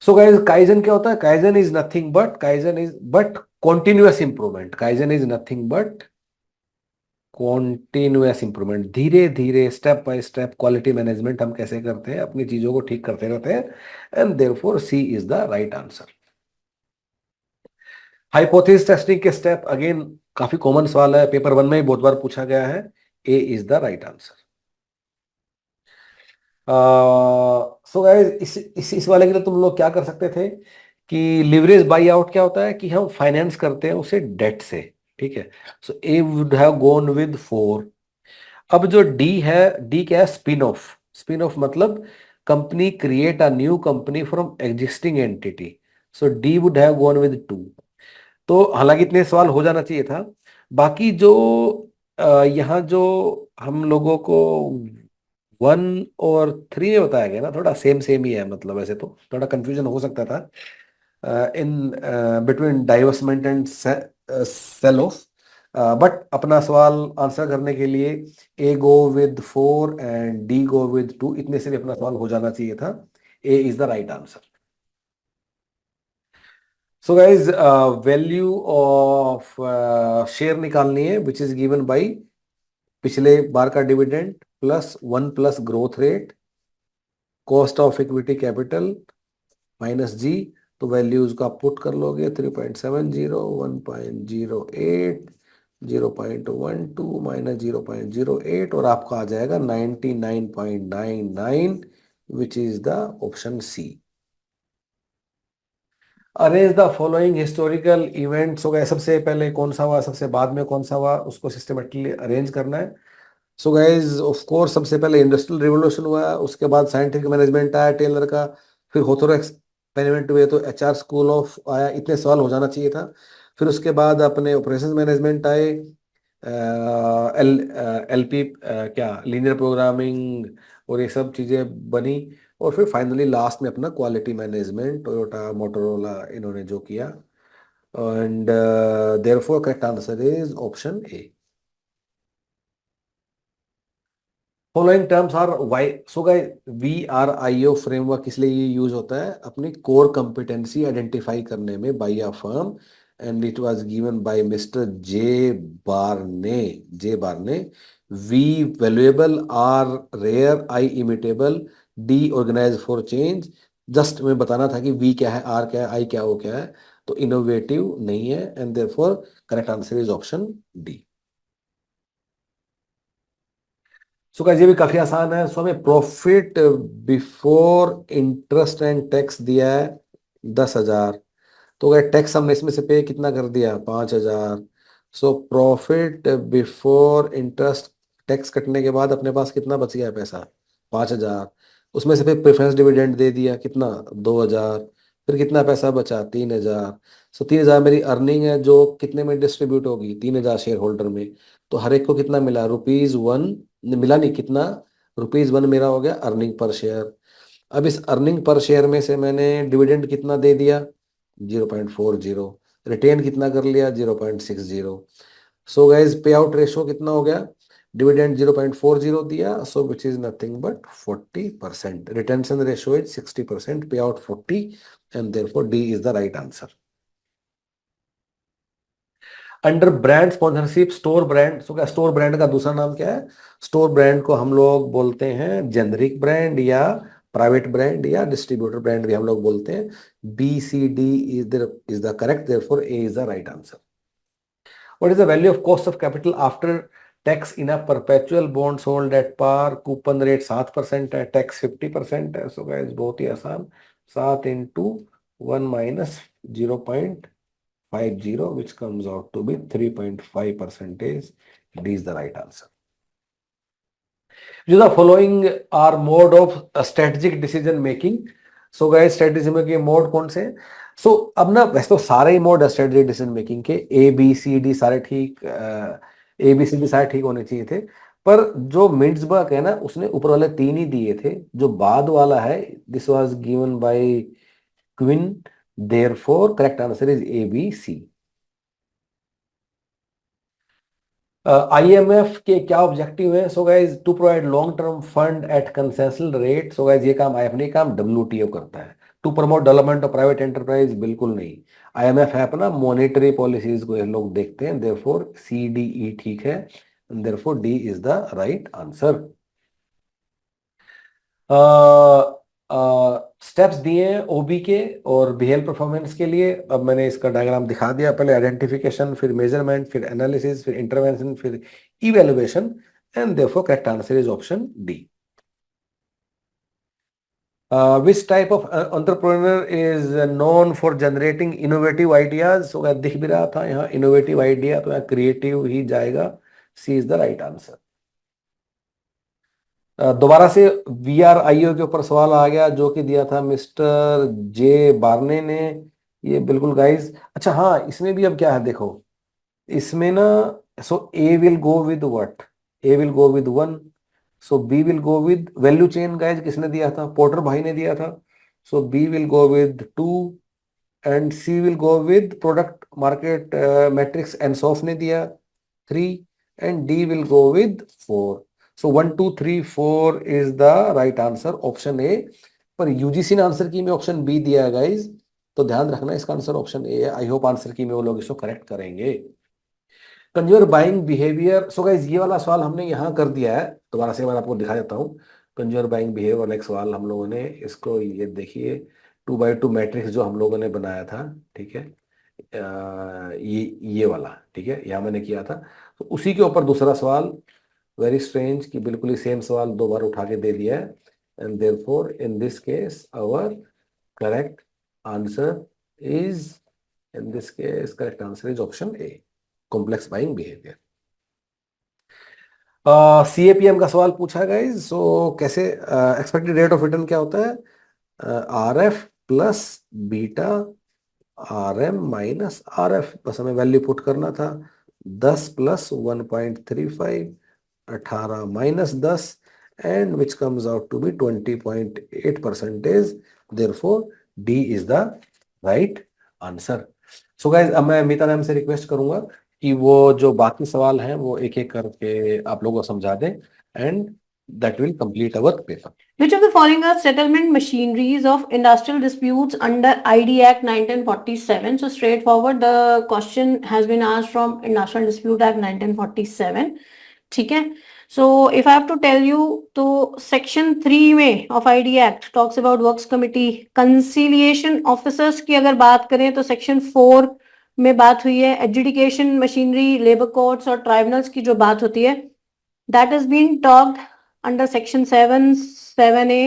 So guys kaizen क्या होता है? Kaizen is but continuous improvement. Kaizen is nothing but continuous improvement, धीरे धीरे step by step quality management हम कैसे करते हैं, अपनी चीजों को ठीक करते रहते हैं, and therefore C is the right answer. Hypothesis testing के स्टेप अगेन काफी कॉमन सवाल है, पेपर वन में भी बहुत बार पूछा गया है। A is the right answer. So guys इस वाले के लिए तुम लोग क्या कर सकते थे कि लिवरेज बाई आउट क्या होता है कि हम फाइनेंस करते हैं उसे डेट से, ठीक है। सो ए वुड हैव गॉन विद 4। अब जो डी है, डी क्या है? Spin off. स्पिन ऑफ मतलब company create a new company from existing entity. So D would have gone with two. तो हालांकि इतने सवाल हो जाना चाहिए था। बाकी जो यहाँ जो हम लोगों को 1 और 3 में बताया गया ना, थोड़ा सेम सेम ही है, मतलब ऐसे तो थोड़ा कंफ्यूजन हो सकता था in between divestment and sell off. But अपना सवाल आंसर करने के लिए A go with 4 and D go with 2, इतने से भी अपना सवाल हो जाना चाहिए था। A is the right answer. So guys, value of share निकालनी है विच इज गिवन बाई पिछले बार का dividend plus 1 plus growth rate, cost of equity capital minus G. तो वैल्यूज का पुट कर लोगे, 3.70, 1.08, 0.12 माइनस 0.08, और आपका आ जाएगा 99.99, which is the option C. Arrange the following historical events. हो गए, सबसे पहले कौन सा हुआ, सबसे बाद में कौन सा हुआ, उसको सिस्टमेटिकली अरेंज करना है। सो गाइज, ऑफ कोर्स सबसे पहले इंडस्ट्रियल रिवोल्यूशन हुआ, उसके बाद साइंटिफिक मैनेजमेंट आया टेलर का, फिर होथोरो एक्सपेरिमेंट हुए तो एचआर स्कूल ऑफ आया, इतने सवाल हो जाना चाहिए था। फिर उसके बाद अपने ऑपरेशंस मैनेजमेंट आए, एल एलपी क्या लीनियर प्रोग्रामिंग, और ये सब चीज़ें बनी। और फिर फाइनली लास्ट में अपना क्वालिटी मैनेजमेंट, टोयोटा मोटोरोला इन्होंने जो किया। And therefore correct answer is option A. Following terms are Y. So guys, VRIO framework किस लिए ये यूज होता है? अपनी कोर कंपिटेंसी आइडेंटिफाई करने में by a firm, and it was given by mister J Barney. V valuable, R rare, I imitable, D organise for change. Just मैं बताना था कि वी क्या है, आर क्या है, आई क्या वो क्या है। तो इनोवेटिव नहीं है, and therefore correct answer is option D. So guys, ये भी काफी आसान है। सो हमें profit before interest and tax दिया है 10,000। तो अगर टैक्स हमने इसमें से पे कितना कर दिया, 5,000। So profit before interest, tax कटने के बाद अपने पास कितना बच गया पैसा, 5,000। उसमें से फिर प्रेफरेंस डिविडेंड दे दिया कितना, 2,000। फिर कितना पैसा बचा, 3,000। सो 3,000 मेरी अर्निंग है, जो कितने में डिस्ट्रीब्यूट होगी, 3,000 शेयर होल्डर में। तो हर एक को कितना मिला, ₹1 मिला, नहीं कितना, ₹1 मेरा हो गया अर्निंग पर शेयर। अब इस अर्निंग पर शेयर में से मैंने डिविडेंड कितना दे दिया, 0.40। रिटेन कितना कर लिया, 0.60। So guys, pay out ratio कितना हो गया, डिविडेंड 0.40 दिया, so which is nothing but 40%। Retention ratio is 60%, pay out 40, and therefore D is the right answer. Under brand sponsorship, store brand. So क्या स्टोर ब्रांड का दूसरा नाम क्या है? स्टोर ब्रांड को हम लोग बोलते हैं जेनरिक ब्रांड, या प्राइवेट ब्रांड, या डिस्ट्रीब्यूटर ब्रांड भी हम लोग बोलते हैं। BCD is the correct, therefore A is the right answer. What is the value of cost of capital after tax in a perpetual bond sold at par? Coupon rate 7% है, tax 50% है। So guys, बहुत ही आसान, 7 × 1 minus 0.50, which comes out to be 3.5%. D is the right answer. जो the following are mode of strategic decision making. So guys, strategy में के mode कौन से हैं? So अब ना वैसे तो सारे ही मोड स्ट्रेटेजिक डिसीजन मेकिंग के, ABCD सारे ठीक, ABCD सारे ठीक होने चाहिए थे। पर जो मिड्सबर्ग है ना, उसने ऊपर वाले 3 ही दिए थे, जो बाद वाला है this was given by Quinn, therefore correct answer is ABC। IMF के क्या ऑब्जेक्टिव है? So guys, to provide long term fund at concessional rate. So guys, ये काम IMF नहीं, काम WTO करता है। To promote development of private enterprise, बिल्कुल नहीं। IMF है अपना मॉनेटरी पॉलिसीज को ये लोग देखते हैं, देयरफॉर CDE ठीक है, therefore D is the right answer. Steps दिए हैं OB के और बिहेवियर परफॉर्मेंस के लिए। अब मैंने इसका डायग्राम दिखा दिया, पहले आइडेंटिफिकेशन, फिर मेजरमेंट, फिर एनालिसिस, फिर इंटरवेंशन, फिर evaluation, and therefore correct answer is option D। Which type of entrepreneur is known for generating innovative ideas? So दिख भी रहा था यहाँ इनोवेटिव आइडिया, तो यहाँ क्रिएटिव ही जाएगा, C is the right answer. दोबारा से VRIO के ऊपर सवाल आ गया जो कि दिया था मिस्टर जे बार्ने ने। ये बिल्कुल गाइस, अच्छा हाँ, इसमें भी अब क्या है देखो, इसमें ना, so A will go with what, A will go with 1, so B will go with value chain guys, किसने दिया था, पोर्टर भाई ने दिया था। So B will go with 2 and C will go with product market matrix Ansoff ने दिया 3 and D will go with 4। So 1 2 3 4 is the right answer, option A. पर यूजीसी ने आंसर की में ऑप्शन बी दिया है guys, तो ध्यान रखना इसका आंसर ऑप्शन ए है। आई होप आंसर की में वो लोग इसको करेक्ट करेंगे। कंज्यूमर बाइंग बिहेवियर, सो गाइज ये वाला सवाल हमने यहाँ कर दिया है, दोबारा से मैं आपको दिखा देता हूँ। कंज्यूमर बाइंग बिहेवियर वाला एक सवाल हम लोगों ने, इसको ये देखिए 2x2 मैट्रिक्स जो हम लोगों ने बनाया था, ठीक है, ये वाला, ठीक है, यहाँ मैंने किया था। तो उसी के ऊपर दूसरा सवाल, वेरी स्ट्रेंज कि बिल्कुल ही सेम सवाल दो बार उठा के दे दिया है। And therefore in this case our correct answer is, in this case correct answer is option A, complex buying behaviour. CAPM का सवाल पूछा गाइज, सो कैसे एक्सपेक्टेड रेट ऑफ रिटर्न क्या होता है, RF plus beta RM minus RF, बस हमें value put करना था, 10 plus 1.35, 18 minus 10, and which comes out to be 20.8%, therefore D is the right answer. So guys अब मैं मीता मैम से रिक्वेस्ट करूंगा कि वो जो बाकी सवाल हैं वो एक एक करके आप लोगों को समझा दें, and that will complete our paper. Which of the following are settlement machineries of industrial disputes under ID Act 1947? So straightforward, the question has been asked from Industrial Dispute Act 1947. ठीक है. So if I have to tell you, तो section 3 में of ID Act talks about works committee, conciliation officers की अगर बात करें तो section 4 में बात हुई है, adjudication machinery, labor courts और tribunals की जो बात होती है, that has been talked under section 7, 7A,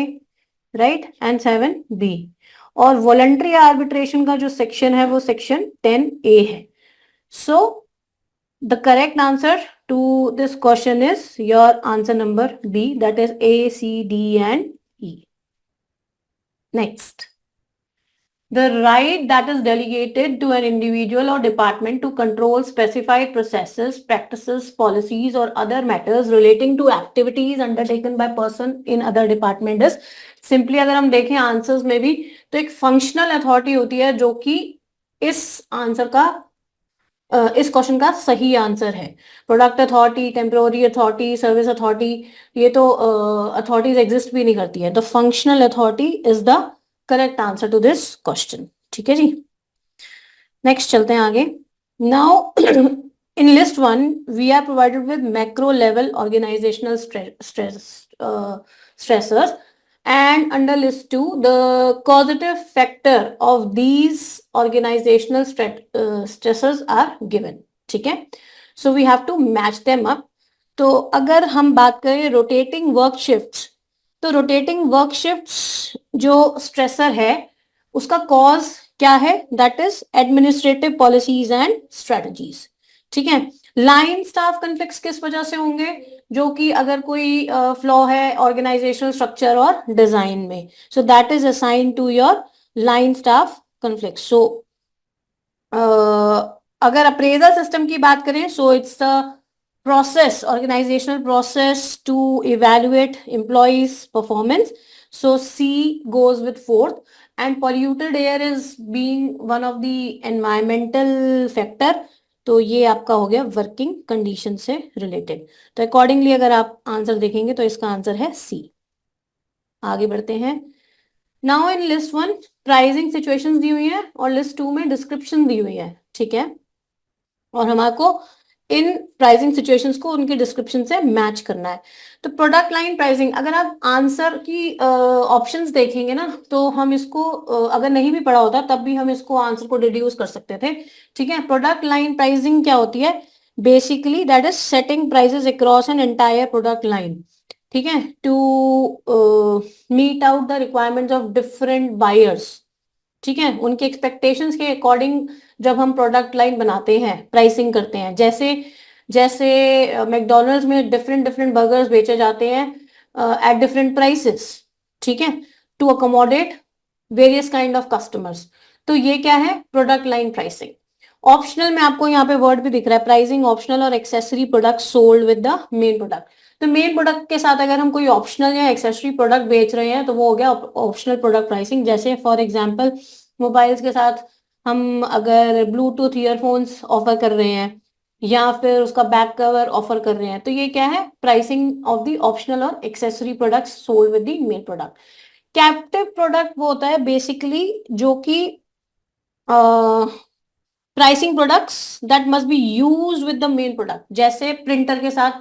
right, and 7B. और voluntary arbitration का जो section है वो section 10A है. So the correct answer to this question is your answer number B, that is A, C, D and E. Next. The right that is delegated to an individual or department to control specified processes, practices, policies or other matters relating to activities undertaken by person in other department is simply, अगर हम देखें answers में भी तो एक functional authority होती है जो कि इस आंसर का इस क्वेश्चन का सही आंसर है। Product authority, temporary authority, service authority, ये तो अथॉरिटीज एग्जिस्ट भी नहीं करती है। The functional authority is the correct answer to this question. ठीक है जी, नेक्स्ट चलते हैं आगे। Now in list 1 we are provided with macro level organisational stressors, and under list 2 the causative factor of these organizational stressors are given. ठीक है, so we have to match them up. तो अगर हम बात करें रोटेटिंग वर्क शिफ्ट्स, तो rotating work shifts जो stressor है उसका कॉज क्या है, that is administrative policies and strategies. ठीक है, लाइन स्टाफ कॉन्फ्लिक्ट्स किस वजह से होंगे, जो कि अगर कोई फ्लॉ है ऑर्गेनाइजेशनल स्ट्रक्चर और डिजाइन में, so that is assign to your line staff conflict. So अगर अप्रेजल सिस्टम की बात करें, so it's the process, organizational process to evaluate employees performance, so C goes with 4th, and polluted air is being one of the environmental factor, तो ये आपका हो गया working condition से रिलेटेड। तो अकॉर्डिंगली अगर आप आंसर देखेंगे तो इसका आंसर है सी। आगे बढ़ते हैं। Now in list 1 pricing situations दी हुई है और लिस्ट 2 में डिस्क्रिप्शन दी हुई है। ठीक है, और हमारे को इन प्राइसिंग सिचुएशंस को उनके डिस्क्रिप्शन से मैच करना है। तो प्रोडक्ट लाइन प्राइसिंग, अगर आप आंसर की ऑप्शंस देखेंगे ना, तो हम इसको अगर नहीं भी पढ़ा होता तब भी हम इसको आंसर को डिड्यूस कर सकते थे। ठीक है, प्रोडक्ट लाइन प्राइसिंग क्या होती है, basically that is setting prices across an entire product line. ठीक है, to meet out the requirements of different buyers. ठीक है, उनके एक्सपेक्टेशंस के अकॉर्डिंग जब हम प्रोडक्ट लाइन बनाते हैं, प्राइसिंग करते हैं, जैसे जैसे मैकडोनल्ड्स में डिफरेंट डिफरेंट बर्गर्स बेचे जाते हैं, at different prices, ठीक है, to accommodate various kind of customers. तो ये क्या है, प्रोडक्ट लाइन प्राइसिंग. ऑप्शनल में आपको यहाँ पे वर्ड भी दिख रहा है, प्राइसिंग ऑप्शनल और accessory product sold with the main product. तो मेन प्रोडक्ट के साथ अगर हम कोई ऑप्शनल या एक्सेसरी प्रोडक्ट बेच रहे हैं तो वो हो गया ऑप्शनल प्रोडक्ट प्राइसिंग. जैसे फॉर एग्जांपल मोबाइल्स के साथ हम अगर ब्लूटूथ ईयरफोन्स ऑफर कर रहे हैं या फिर उसका बैक कवर ऑफर कर रहे हैं, तो ये क्या है, प्राइसिंग ऑफ द ऑप्शनल और accessory products sold with the main product. Captive product वो होता है बेसिकली जो कि pricing products that must be use with the main product. जैसे प्रिंटर के साथ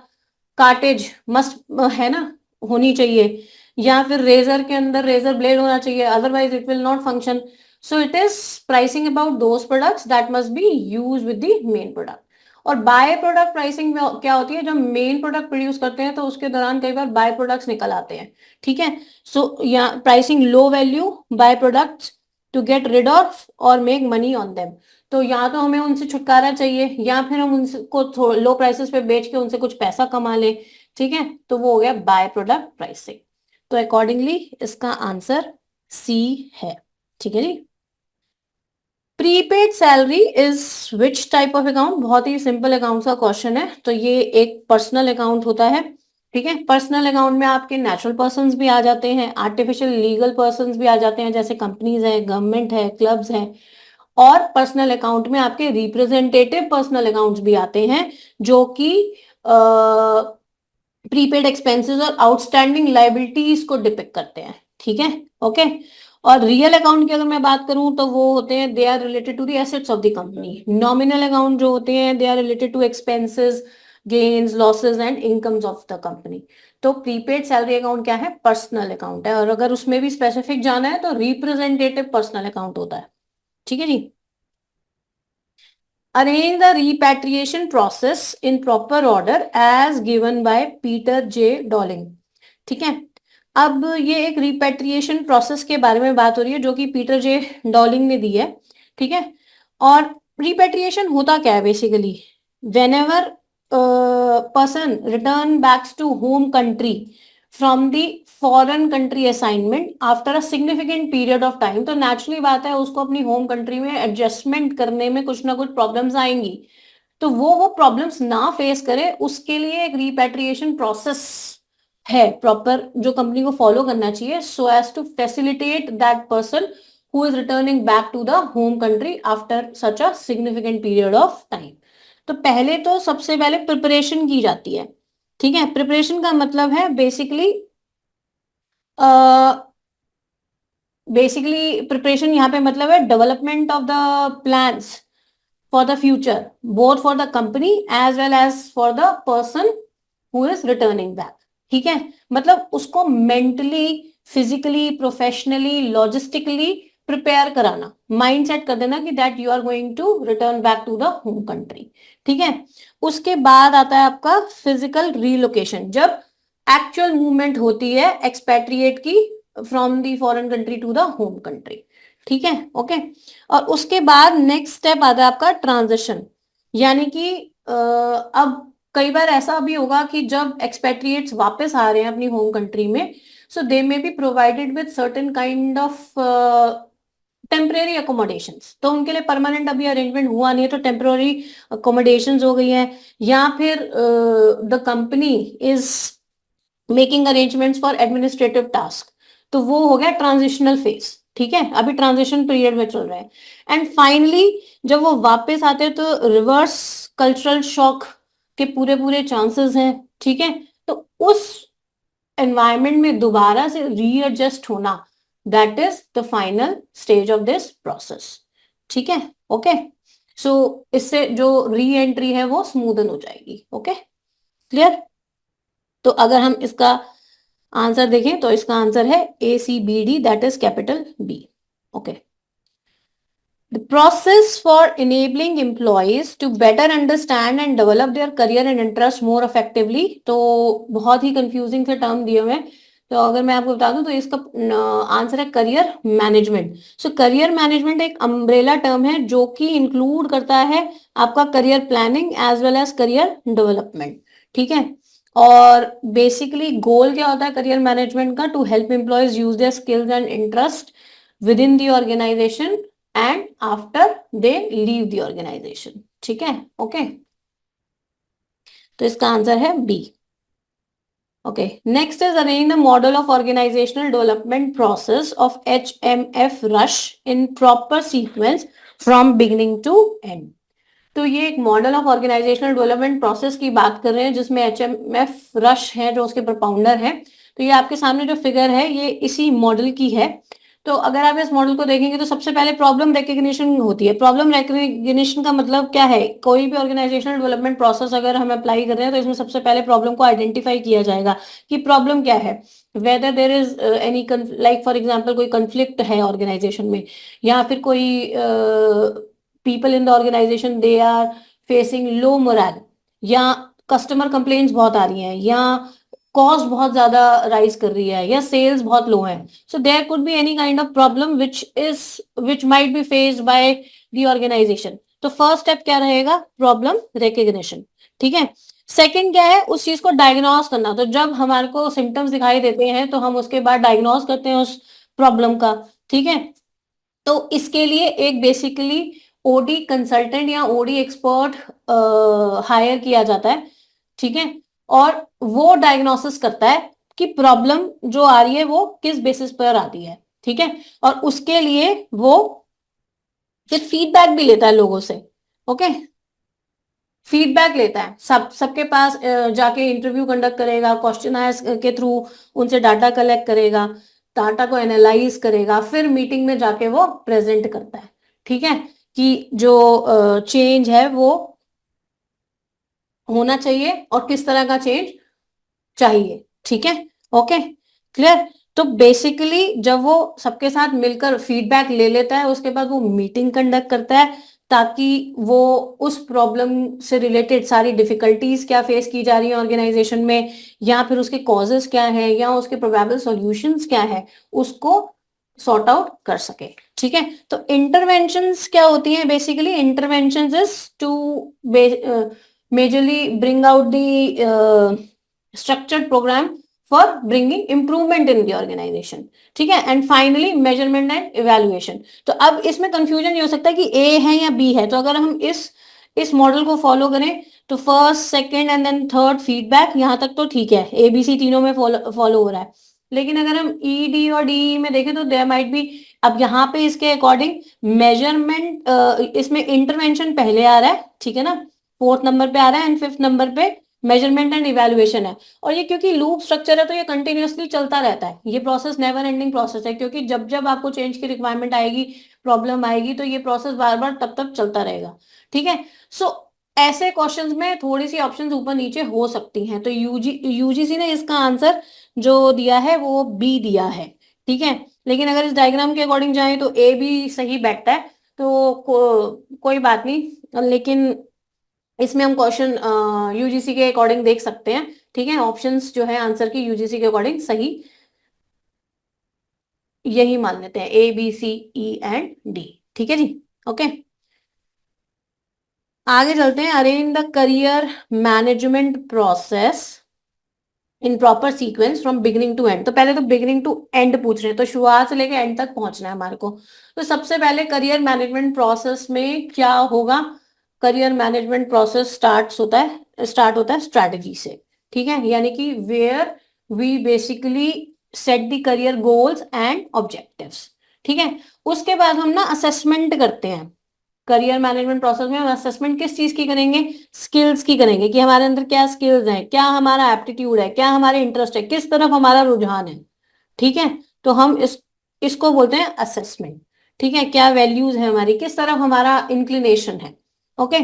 कार्टेज मस्ट है ना, होनी चाहिए, या फिर रेजर के अंदर रेजर ब्लेड होना चाहिए, otherwise it will not function. So it is pricing about those products that must be use with the main product. और बाय प्रोडक्ट प्राइसिंग में क्या होती है, जब मेन प्रोडक्ट प्रोड्यूस करते हैं तो उसके दौरान कई बार बाय प्रोडक्ट्स निकल आते हैं, ठीक है. सो या pricing low value by products to get rid of और मेक मनी ऑन देम. तो या तो हमें उनसे छुटकारा चाहिए या फिर हम उनको लो प्राइसेस पे बेच के उनसे कुछ पैसा कमा लें, ठीक है. तो वो हो गया बाय प्रोडक्ट प्राइसिंग. तो अकॉर्डिंगली इसका आंसर सी है, ठीक है जी. Prepaid salary is which type of account? बहुत ही सिंपल अकाउंट का क्वेश्चन है. तो ये एक पर्सनल अकाउंट होता है, ठीक है. पर्सनल अकाउंट में आपके नेचुरल पर्सन्स भी आ जाते हैं, आर्टिफिशियल लीगल पर्सन्स भी आ जाते हैं, जैसे कंपनीज है, गवर्नमेंट है, क्लब्स हैं. और पर्सनल अकाउंट में आपके रिप्रेजेंटेटिव पर्सनल अकाउंट्स भी आते हैं जो कि प्रीपेड एक्सपेंसेस और आउटस्टैंडिंग लाइबिलिटीज को डिपिक्ट करते हैं, ठीक है. ओके. और रियल अकाउंट की अगर मैं बात करूं तो वो होते हैं, they are related to the assets of the company. Nominal account जो होते हैं, they are related to expenses, gains, losses and incomes of the company. तो प्रीपेड सैलरी अकाउंट क्या है, पर्सनल अकाउंट है. और अगर उसमें भी स्पेसिफिक जाना है तो रिप्रेजेंटेटिव पर्सनल अकाउंट होता है, ठीक है जी. Arrange the repatriation process in proper order as given by Peter J. Dolling. ठीक है. अब ये एक रिपेट्रिएशन प्रोसेस के बारे में बात हो रही है जो कि पीटर जे डॉलिंग ने दी है, ठीक है. और रिपेट्रिएशन होता क्या है basically, whenever person return back to home country from the foreign country assignment after a significant period of time, तो नेचुरली बात है उसको अपनी होम कंट्री में एडजस्टमेंट करने में कुछ ना कुछ प्रॉब्लम्स आएंगी. तो वो प्रॉब्लम्स ना फेस करे उसके लिए एक रिपेट्रिएशन प्रोसेस है प्रॉपर जो कंपनी को फॉलो करना चाहिए, so as to facilitate that person who is returning back to the home country after such a significant period of time. तो पहले तो सबसे पहले प्रिपरेशन की जाती है, ठीक है. प्रिपरेशन का मतलब है बेसिकली प्रिपरेशन यहाँ पे मतलब है development of the plans for the future, both for the company as well as for the person who is returning back, ठीक है. मतलब उसको mentally, physically, professionally, logistically prepare कराना, माइंड सेट कर देना कि that you are going to return back to the home country, ठीक है. उसके बाद आता है आपका फिजिकल रीलोकेशन, जब एक्चुअल मूवमेंट होती है एक्सपैट्रिएट की from the foreign country to the home country, ठीक है. ओके. और उसके बाद नेक्स्ट स्टेप आता है आपका ट्रांजिशन, यानी कि अब कई बार ऐसा भी होगा कि जब एक्सपैट्रिएट्स वापस आ रहे हैं अपनी होम कंट्री में, so they may be provided with certain kind of temporary accommodations. तो उनके लिए परमानेंट अभी अरेंजमेंट हुआ नहीं है तो टेम्पररी अकोमोडेशंस हो गई है, या फिर the company is making arrangements for administrative task. तो वो हो गया ट्रांजिशनल फेज, ठीक है. अभी ट्रांजिशन पीरियड में चल रहा है. एंड फाइनली जब वो वापस आते हैं तो रिवर्स कल्चरल शॉक के पूरे चांसेस हैं, ठीक है. तो उस एनवायरमेंट में दोबारा से रीएडजस्ट होना, that is the final stage of this process, ठीक है. ओके. सो इससे जो री एंट्री है वो स्मूदन हो जाएगी. Okay, clear. तो अगर हम इसका आंसर देखें तो इसका आंसर है ACBD, that is capital B. Okay. The process for enabling employees to better understand and develop their career and interest more effectively. तो बहुत ही कंफ्यूजिंग से टर्म दिए हुए हैं, तो अगर मैं आपको बता दूं तो इसका आंसर है career management. So career management एक अम्ब्रेला टर्म है जो कि इंक्लूड करता है आपका career planning as well as career development, ठीक है. और बेसिकली गोल क्या होता है करियर मैनेजमेंट का? To help employees use their skills and interest within the organization and after they leave the organization. ठीक है, ओके, तो इसका आंसर है B. Okay, next is arrange the model of organizational development process of HMF rush in proper sequence from beginning to end. तो ये एक model of organizational development process की बात कर रहे हैं जिसमें HMF रश है जो उसके प्रोपाउंडर है। तो ये आपके सामने जो फिगर है ये इसी मॉडल की है। तो अगर आप इस मॉडल को देखेंगे तो सबसे पहले प्रॉब्लम रिकग्निशन होती है। प्रॉब्लम रिकग्निशन का मतलब क्या है? कोई भी ऑर्गेनाइजेशनल डेवलपमेंट प्रोसेस अगर हम अप्लाई कर रहे हैं तो इसमें सबसे पहले प्रॉब्लम को आइडेंटिफाई किया जाएगा कि प्रॉब्लम क्या है। Whether there is any like for example कोई कंफ्लिक्ट है ऑर्गेनाइजेशन में, या फिर कोई people in the organization they are facing low morale, या कस्टमर कंप्लेंट्स बहुत आ रही हैं, या कॉस्ट बहुत ज्यादा राइज कर रही है, या सेल्स बहुत लो है। So there could be any kind of problem which might be faced by the organization. तो फर्स्ट स्टेप क्या रहेगा? Problem recognition. ठीक है, सेकंड क्या है? उस चीज को डायग्नोस करना। तो जब हमारे को सिम्टम्स दिखाई देते हैं तो हम उसके बाद डायग्नोस करते हैं उस प्रॉब्लम का। ठीक है, तो इसके लिए एक बेसिकली ओडी कंसल्टेंट या ओडी एक्सपर्ट हायर किया जाता है। ठीक है, और वो डायग्नोसिस करता है कि प्रॉब्लम जो आ रही है वो किस बेसिस पर आती है। ठीक है, और उसके लिए वो फिर फीडबैक भी लेता है लोगों से। ओके, फीडबैक लेता है, सबके पास जाके इंटरव्यू कंडक्ट करेगा, क्वेश्चन के थ्रू उनसे डाटा कलेक्ट करेगा, डाटा को एनालाइज करेगा, फिर मीटिंग में जाके वो प्रेजेंट करता है। ठीक है, कि जो चेंज है वो होना चाहिए और किस तरह का चेंज चाहिए। ठीक है, ओके, क्लियर। तो बेसिकली जब वो सबके साथ मिलकर फीडबैक ले लेता है उसके बाद वो मीटिंग कंडक्ट करता है ताकि वो उस प्रॉब्लम से रिलेटेड सारी डिफिकल्टीज क्या फेस की जा रही है ऑर्गेनाइजेशन में, या फिर उसके कॉजेस क्या है, या उसके प्रोबेबल सॉल्यूशंस क्या है, उसको सॉर्ट आउट कर सके। ठीक है, तो इंटरवेंशंस क्या होती हैं? Basically interventions is to majorly bring out the structured program for bringing improvement in the organization। ठीक है, and finally measurement and evaluation. तो अब इसमें कंफ्यूजन ये हो सकता है कि ए है या बी है। तो अगर हम इस मॉडल को फॉलो करें तो first second and then third feedback, यहां तक तो ठीक है, ए बी सी तीनों में फॉलो हो रहा है। लेकिन अगर हम ई डी और डी में देखें तो देयर माइट बी, अब यहाँ पे इसके अकॉर्डिंग मेजरमेंट, इसमें इंटरवेंशन पहले आ रहा है, ठीक है ना, फोर्थ नंबर पे आ रहा है, एंड फिफ्थ नंबर पे मेजरमेंट एंड इवेल्युएशन है। और ये क्योंकि लूप स्ट्रक्चर है तो ये कंटिन्यूअसली चलता रहता है, ये प्रोसेस नेवर एंडिंग प्रोसेस है, क्योंकि जब जब आपको चेंज की रिक्वायरमेंट आएगी, प्रॉब्लम आएगी, तो ये प्रोसेस बार बार तब तक चलता रहेगा। ठीक है, सो ऐसे क्वेश्चंस में थोड़ी सी ऑप्शंस ऊपर नीचे हो सकती हैं। तो यूजीसी ने इसका आंसर जो दिया है वो बी दिया है। ठीक है, लेकिन अगर इस डायग्राम के अकॉर्डिंग जाए तो ए भी सही बैठता है, तो कोई बात नहीं, लेकिन इसमें हम क्वेश्चन यूजीसी के अकॉर्डिंग देख सकते हैं। ठीक है, ऑप्शंस जो है आंसर की यूजीसी के अकॉर्डिंग सही यही मान लेते हैं, A B C E and D. ठीक है जी, ओके, आगे चलते हैं। Arrange the career management process in proper sequence from beginning to end. तो पहले तो बिगिनिंग टू एंड पूछ रहे हैं, तो शुरुआत से लेकर एंड तक पहुंचना है हमारे को। तो सबसे पहले करियर मैनेजमेंट प्रोसेस में क्या होगा? करियर मैनेजमेंट प्रोसेस स्टार्ट होता है स्ट्रैटेजी से। ठीक है, यानी कि where we basically set the career goals and objectives. ठीक है, उसके बाद हम ना असेसमेंट करते हैं। करियर मैनेजमेंट प्रोसेस में हम असेसमेंट किस चीज की करेंगे? स्किल्स की करेंगे, कि हमारे अंदर क्या स्किल्स हैं, क्या हमारा एप्टीट्यूड है, क्या हमारे इंटरेस्ट है, किस तरफ हमारा रुझान है। ठीक है, तो हम इसको बोलते हैं असेसमेंट। ठीक है, क्या वैल्यूज है हमारी, किस तरफ हमारा इंक्लिनेशन है। ओके,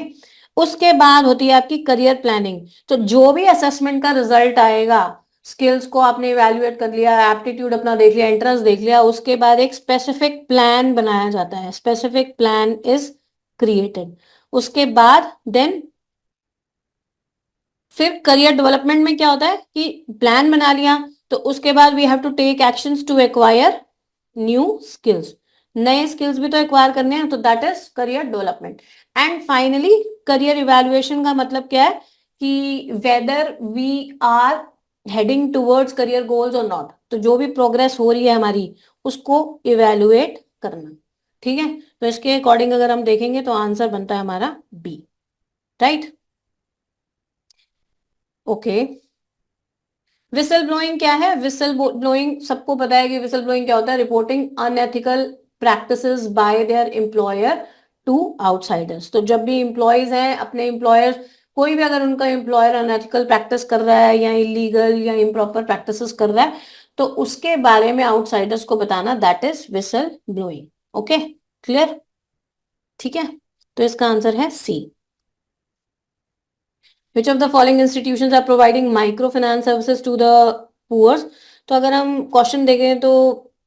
उसके बाद होती है आपकी करियर प्लानिंग। तो जो भी असेसमेंट का रिजल्ट आएगा, स्किल्स को आपने इवेल्युएट कर लिया, एप्टीट्यूड अपना देख लिया, इंटरेस्ट देख लिया, उसके बाद एक स्पेसिफिक प्लान बनाया जाता है। Specific plan is created. उसके बाद देन फिर करियर डेवलपमेंट में क्या होता है कि प्लान बना लिया, तो उसके बाद we have to take actions to acquire new skills. नए स्किल्स भी तो एक्वायर करने हैं, तो that is career development. And finally career evaluation का मतलब क्या है कि whether we are heading towards career goals और नॉट, तो जो भी प्रोग्रेस हो रही है हमारी उसको इवेलुएट करना, ठीक है। तो इसके अकॉर्डिंग अगर हम देखेंगे तो आंसर बनता है हमारा B, right. Okay, whistle blowing क्या है? विसल ब्लोइंग सबको पता है कि विसल ब्लोइंग क्या होता है, reporting unethical practices by their employer to outsiders. तो जब भी एम्प्लॉयज हैं अपने एम्प्लॉयर, कोई भी अगर उनका एम्प्लॉयर अनएथिकल प्रैक्टिस कर रहा है या इलीगल या इम्प्रॉपर प्रैक्टिसेस कर रहा है तो उसके बारे में आउटसाइडर्स को बताना, that is whistle blowing. Okay, clear, ठीक है। तो इसका आंसर है सी। Which of the following institutions are providing microfinance services to the poor? तो अगर हम क्वेश्चन देखें तो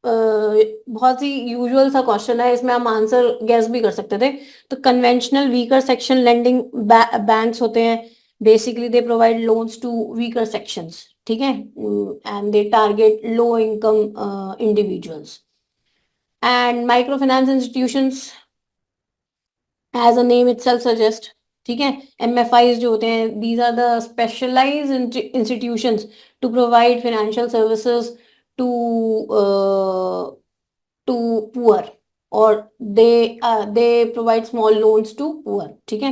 बहुत ही यूजुअल सा क्वेश्चन है, इसमें हम आंसर गैस भी कर सकते थे। तो conventional weaker section lending banks होते हैं, basically they provide loans to weaker sections, ठीक है, and they target low income individuals. And micro finance institutions as a name itself suggest, ठीक है, एमएफआईज जो होते हैं, these are the specialised institutions to provide financial services to to poor, और they provide small loans to poor, ठीक है।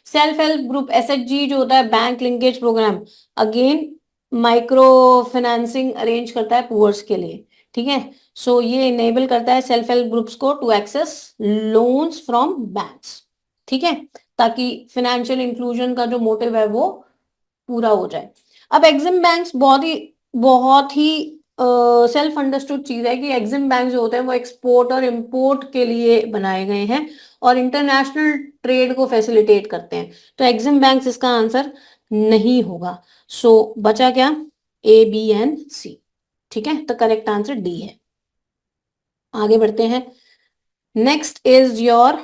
Self help group SHG जो होता है, bank linkage program, again micro financing arrange करता है पुअर्स के लिए, ठीक है। सो ये इनेबल करता है सेल्फ हेल्प ग्रुप्स को to access loans from banks, ठीक है, ताकि फाइनेंशियल इंक्लूजन का जो मोटिव है वो पूरा हो जाए। अब एग्जिम बैंक्स बहुत ही सेल्फ अंडरस्टूड चीज है कि एग्जिम बैंक जो होते हैं वो एक्सपोर्ट और इंपोर्ट के लिए बनाए गए हैं और इंटरनेशनल ट्रेड को फैसिलिटेट करते हैं। तो एग्जिम बैंक्स इसका आंसर नहीं होगा। सो बचा क्या? ए, बी एंड सी, ठीक है। तो करेक्ट आंसर डी है। आगे बढ़ते हैं। Next is your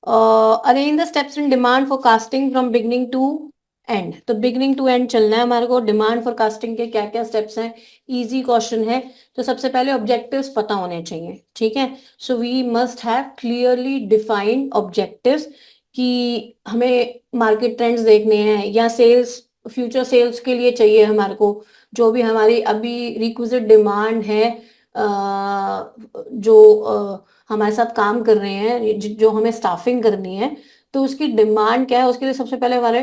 arrange the steps in demand forecasting from beginning to end. तो बिगनिंग टू एंड चलना है हमारे को। डिमांड फोरकास्टिंग के क्या क्या स्टेप्स हैं? इजी क्वेश्चन है। तो सबसे पहले ऑब्जेक्टिव्स पता होने चाहिए, ठीक है। So we must have clearly defined objectives कि हमें मार्केट ट्रेंड्स देखने हैं या सेल्स, फ्यूचर सेल्स के लिए चाहिए हमारे को जो भी हमारी अभी रिक्विजिट डिमांड है, जो हमारे साथ काम कर रहे हैं, जो हमें स्टाफिंग करनी है, तो उसकी डिमांड क्या है, उसके लिए सबसे पहले हमारे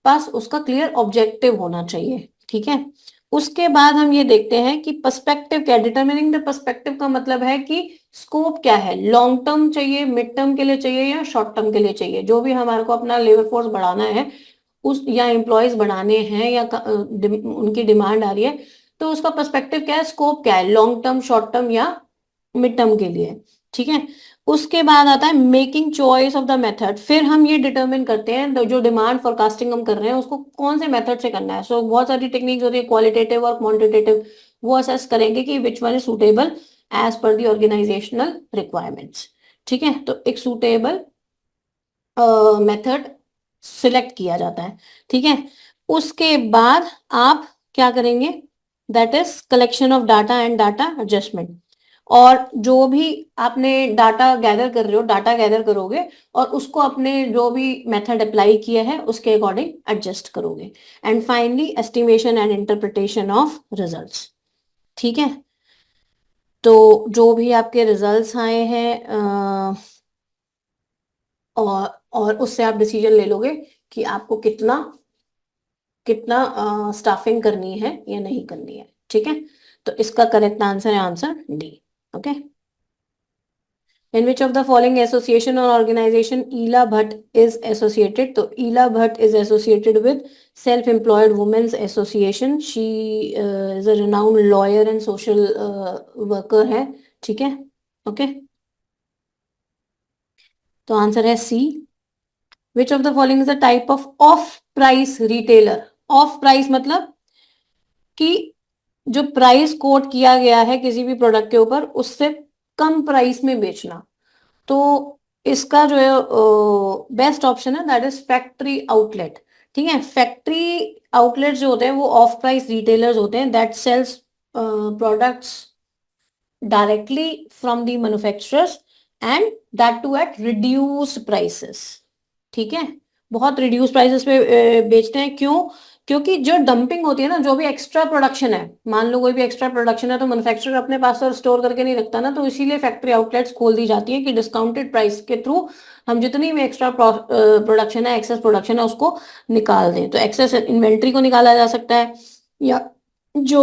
पास उसका क्लियर ऑब्जेक्टिव होना चाहिए, ठीक है। उसके बाद हम ये देखते हैं कि पर्सपेक्टिव क्या है। डिटर्मिनिंग द पर्सपेक्टिव का मतलब है कि स्कोप क्या है, लॉन्ग टर्म चाहिए, मिड टर्म के लिए चाहिए या शॉर्ट टर्म के लिए चाहिए। जो भी हमारे को अपना लेबर फोर्स बढ़ाना है उस, या एम्प्लॉयज बढ़ाने हैं या उनकी डिमांड आ रही है, तो उसका पर्सपेक्टिव क्या है, स्कोप क्या है, लॉन्ग टर्म, शॉर्ट टर्म या मिड टर्म के लिए, ठीक है। उसके बाद आता है making choice of the method. फिर हम ये डिटरमिन करते हैं जो डिमांड फोरकास्टिंग हम कर रहे हैं उसको कौन से मेथड से करना है। सो बहुत सारी टेक्निक्स होती है, क्वालिटेटिव और क्वांटिटेटिव, वो असेस करेंगे कि which one is suitable as per the organizational requirements, ठीक है। तो एक सुटेबल मेथड सिलेक्ट किया जाता है, ठीक है। उसके बाद आप क्या करेंगे, that is collection of data and data adjustment. और जो भी आपने डाटा गैदर कर रहे हो, डाटा गैदर करोगे और उसको अपने जो भी मेथड अप्लाई किया है उसके अकॉर्डिंग एडजस्ट करोगे। And finally estimation and interpretation of results, ठीक है। तो जो भी आपके रिजल्ट्स आए हैं और उससे आप डिसीजन ले लोगे कि आपको कितना कितना स्टाफिंग करनी है या नहीं करनी है, ठीक है। तो इसका करेक्ट आंसर है answer D. Okay, in which of the following association और organisation Ela Bhatt is associated? तो Ela Bhatt is associated with self employed women's association. She is a renowned lawyer and social worker है, ठीक है। ओके, तो आंसर है C. Which of the following is a type of price retailer? Off price मतलब कि जो price quote किया गया है किसी भी प्रोडक्ट के ऊपर उससे कम प्राइस में बेचना। तो इसका जो है बेस्ट ऑप्शन है दैट इज फैक्ट्री आउटलेट, ठीक है। फैक्ट्री आउटलेट जो होते हैं वो ऑफ प्राइस रिटेलर्स होते हैं that sells products directly from the manufacturers and that too at reduced prices, ठीक है। बहुत रिड्यूस प्राइसेस पे बेचते हैं। क्यों? क्योंकि जो डंपिंग होती है ना, जो भी एक्स्ट्रा प्रोडक्शन है, मान लो कोई भी एक्स्ट्रा प्रोडक्शन है तो मैन्युफैक्चरर अपने पास तो स्टोर करके नहीं रखता ना, तो इसीलिए फैक्ट्री आउटलेट्स खोल दी जाती है कि डिस्काउंटेड प्राइस के थ्रू हम जितनी भी एक्स्ट्रा प्रोडक्शन है, एक्सेस प्रोडक्शन है, उसको निकाल दें। तो एक्सेस इन्वेंट्री को निकाला जा सकता है, या जो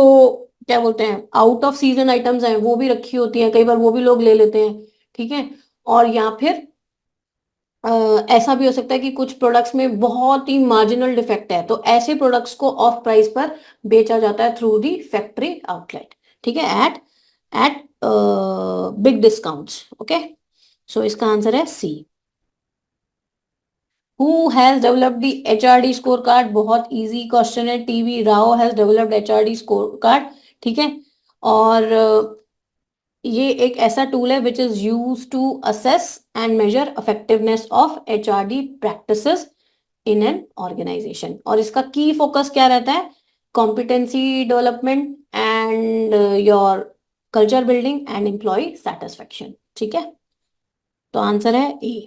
क्या बोलते हैं आउट ऑफ सीजन आइटम्स हैं वो भी रखी होती हैं, कई बार वो भी लोग ले लेते हैं, ठीक है। और या फिर ऐसा भी हो सकता है कि कुछ प्रोडक्ट्स में बहुत ही मार्जिनल डिफेक्ट है, तो ऐसे प्रोडक्ट्स को ऑफ प्राइस पर बेचा जाता है थ्रू दी फैक्ट्री आउटलेट, ठीक है, at at big discounts. Okay, so इसका आंसर है C. Who has developed the HRD score card? बहुत इजी क्वेश्चन है। TV Rao has developed HRD score card, ठीक है। और ये एक ऐसा टूल है which is use to assess and measure effectiveness of HRD practices in an organisation. और इसका की फोकस क्या रहता है? Competency development and your culture building and employ satisfaction, ठीक है। तो आंसर है A.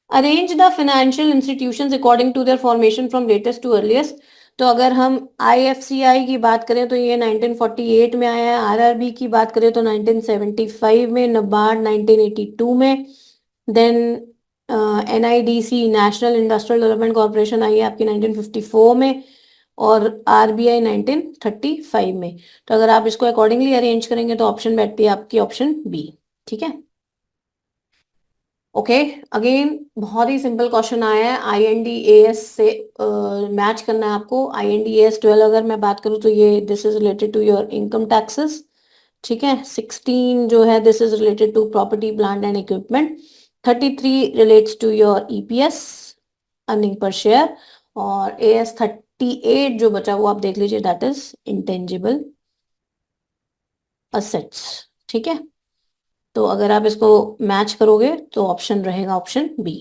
Arrange the financial institutions according to their formation from latest to earliest. तो अगर हम आईएफसीआई की बात करें तो ये 1948 में आया है, आरआरबी की बात करें तो 1975 में, नबार्ड 1982 में, then NIDC national industrial development corporation आई है आपकी 1954 में, और आरबीआई 1935 में। तो अगर आप इसको अकॉर्डिंगली अरेंज करेंगे तो ऑप्शन बैठती है आपकी ऑप्शन बी, ठीक है। ओके, अगेन बहुत ही सिंपल क्वेश्चन आया है, आईएनडीएएस से मैच करना है आपको। आईएनडीएएस 12 अगर मैं बात करूँ तो ये this is related to your income taxes, ठीक है। 16 जो है this is related to property plant and equipment. 33 relates to your EPS, earning per share. और एएस 38 जो बचा वो आप देख लीजिए, दैट इज इंटेंजिबल असेट्स, ठीक है। तो अगर आप इसको मैच करोगे तो ऑप्शन रहेगा ऑप्शन बी।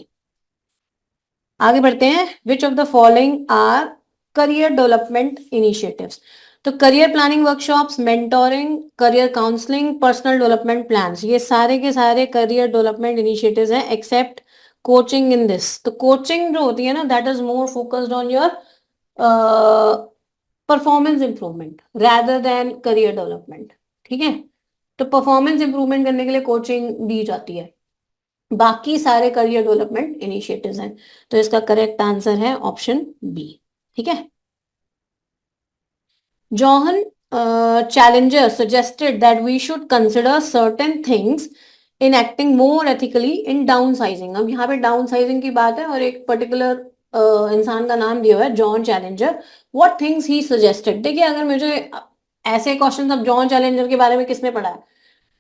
आगे बढ़ते हैं। Which of the following are career development initiatives? तो career planning workshops, mentoring, career counselling, personal development plans, ये सारे के सारे करियर डेवलपमेंट इनिशिएटिव्स हैं एक्सेप्ट कोचिंग इन दिस। तो कोचिंग जो होती है ना, that is more focused on your performance improvement rather than career development, ठीक है। तो परफॉर्मेंस इंप्रूवमेंट करने के लिए कोचिंग दी जाती है, बाकी सारे करियर डेवलपमेंट इनिशिएटिव्स हैं। तो इसका करेक्ट आंसर है ऑप्शन बी, ठीक है। John challenger suggested that we should consider certain things in acting more ethically in downsizing। अब यहाँ पे डाउनसाइजिंग की बात है और एक पर्टिकुलर इंसान का नाम दिया हुआ है John challenger. What things he suggested? देखिए, अगर मुझे ऐसे क्वेश्चन अब जॉन चैलेंजर के बारे में किसने पढ़ा है,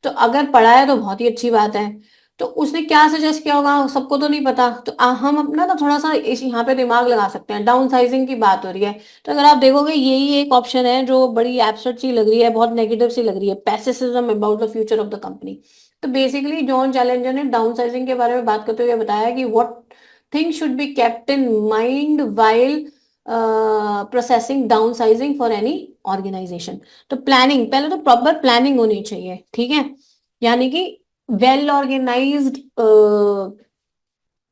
तो अगर पढ़ा है तो बहुत ही अच्छी बात है। तो उसने क्या सजेस्ट किया होगा सबको तो नहीं पता, तो हम अपना ना थोड़ा सा इस यहाँ पे दिमाग लगा सकते हैं। डाउन साइजिंग की बात हो रही है, तो अगर आप देखोगे यही एक ऑप्शन है जो बड़ी एब्सर्ड सी लग रही है, बहुत नेगेटिव सी लग रही है, pessimism about the future of the company. तो बेसिकली जॉन चैलेंजर ने डाउन साइजिंग के बारे में बात करते हुए बताया कि what thing should be kept in mind while processing down sizing for any organisation. तो प्लानिंग, पहले तो प्रॉपर प्लानिंग होनी चाहिए, ठीक है, यानी कि वेल ऑर्गेनाइज्ड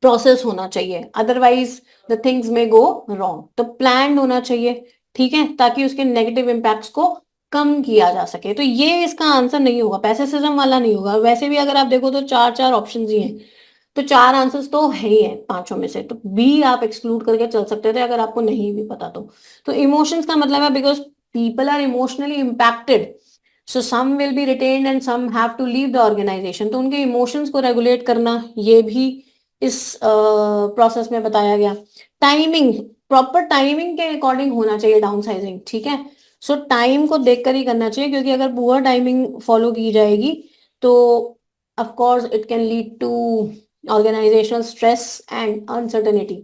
प्रोसेस होना चाहिए, अदरवाइज द थिंग्स में गो रॉन्ग। तो प्लान होना चाहिए, ठीक है, ताकि उसके नेगेटिव इम्पैक्ट्स को कम किया जा सके। तो ये इसका आंसर नहीं होगा, पैसिसिज्म वाला नहीं होगा। वैसे भी अगर आप देखो तो चार चार ऑप्शन ही हैं, तो चार आंसर्स तो है ही है पांचों में से, तो बी आप एक्सक्लूड करके चल सकते थे अगर आपको नहीं भी पता तो इमोशंस का मतलब है because people are emotionally impacted, so some will be retained and some have to leave the organization. तो उनके इमोशंस को रेगुलेट करना ये भी इस प्रोसेस में बताया गया। टाइमिंग, प्रॉपर टाइमिंग के अकॉर्डिंग होना चाहिए डाउन साइजिंग, ठीक है। सो टाइम को देखकर ही करना चाहिए, क्योंकि अगर पुअर टाइमिंग फॉलो की जाएगी तो of course it can lead to organizational stress and uncertainty,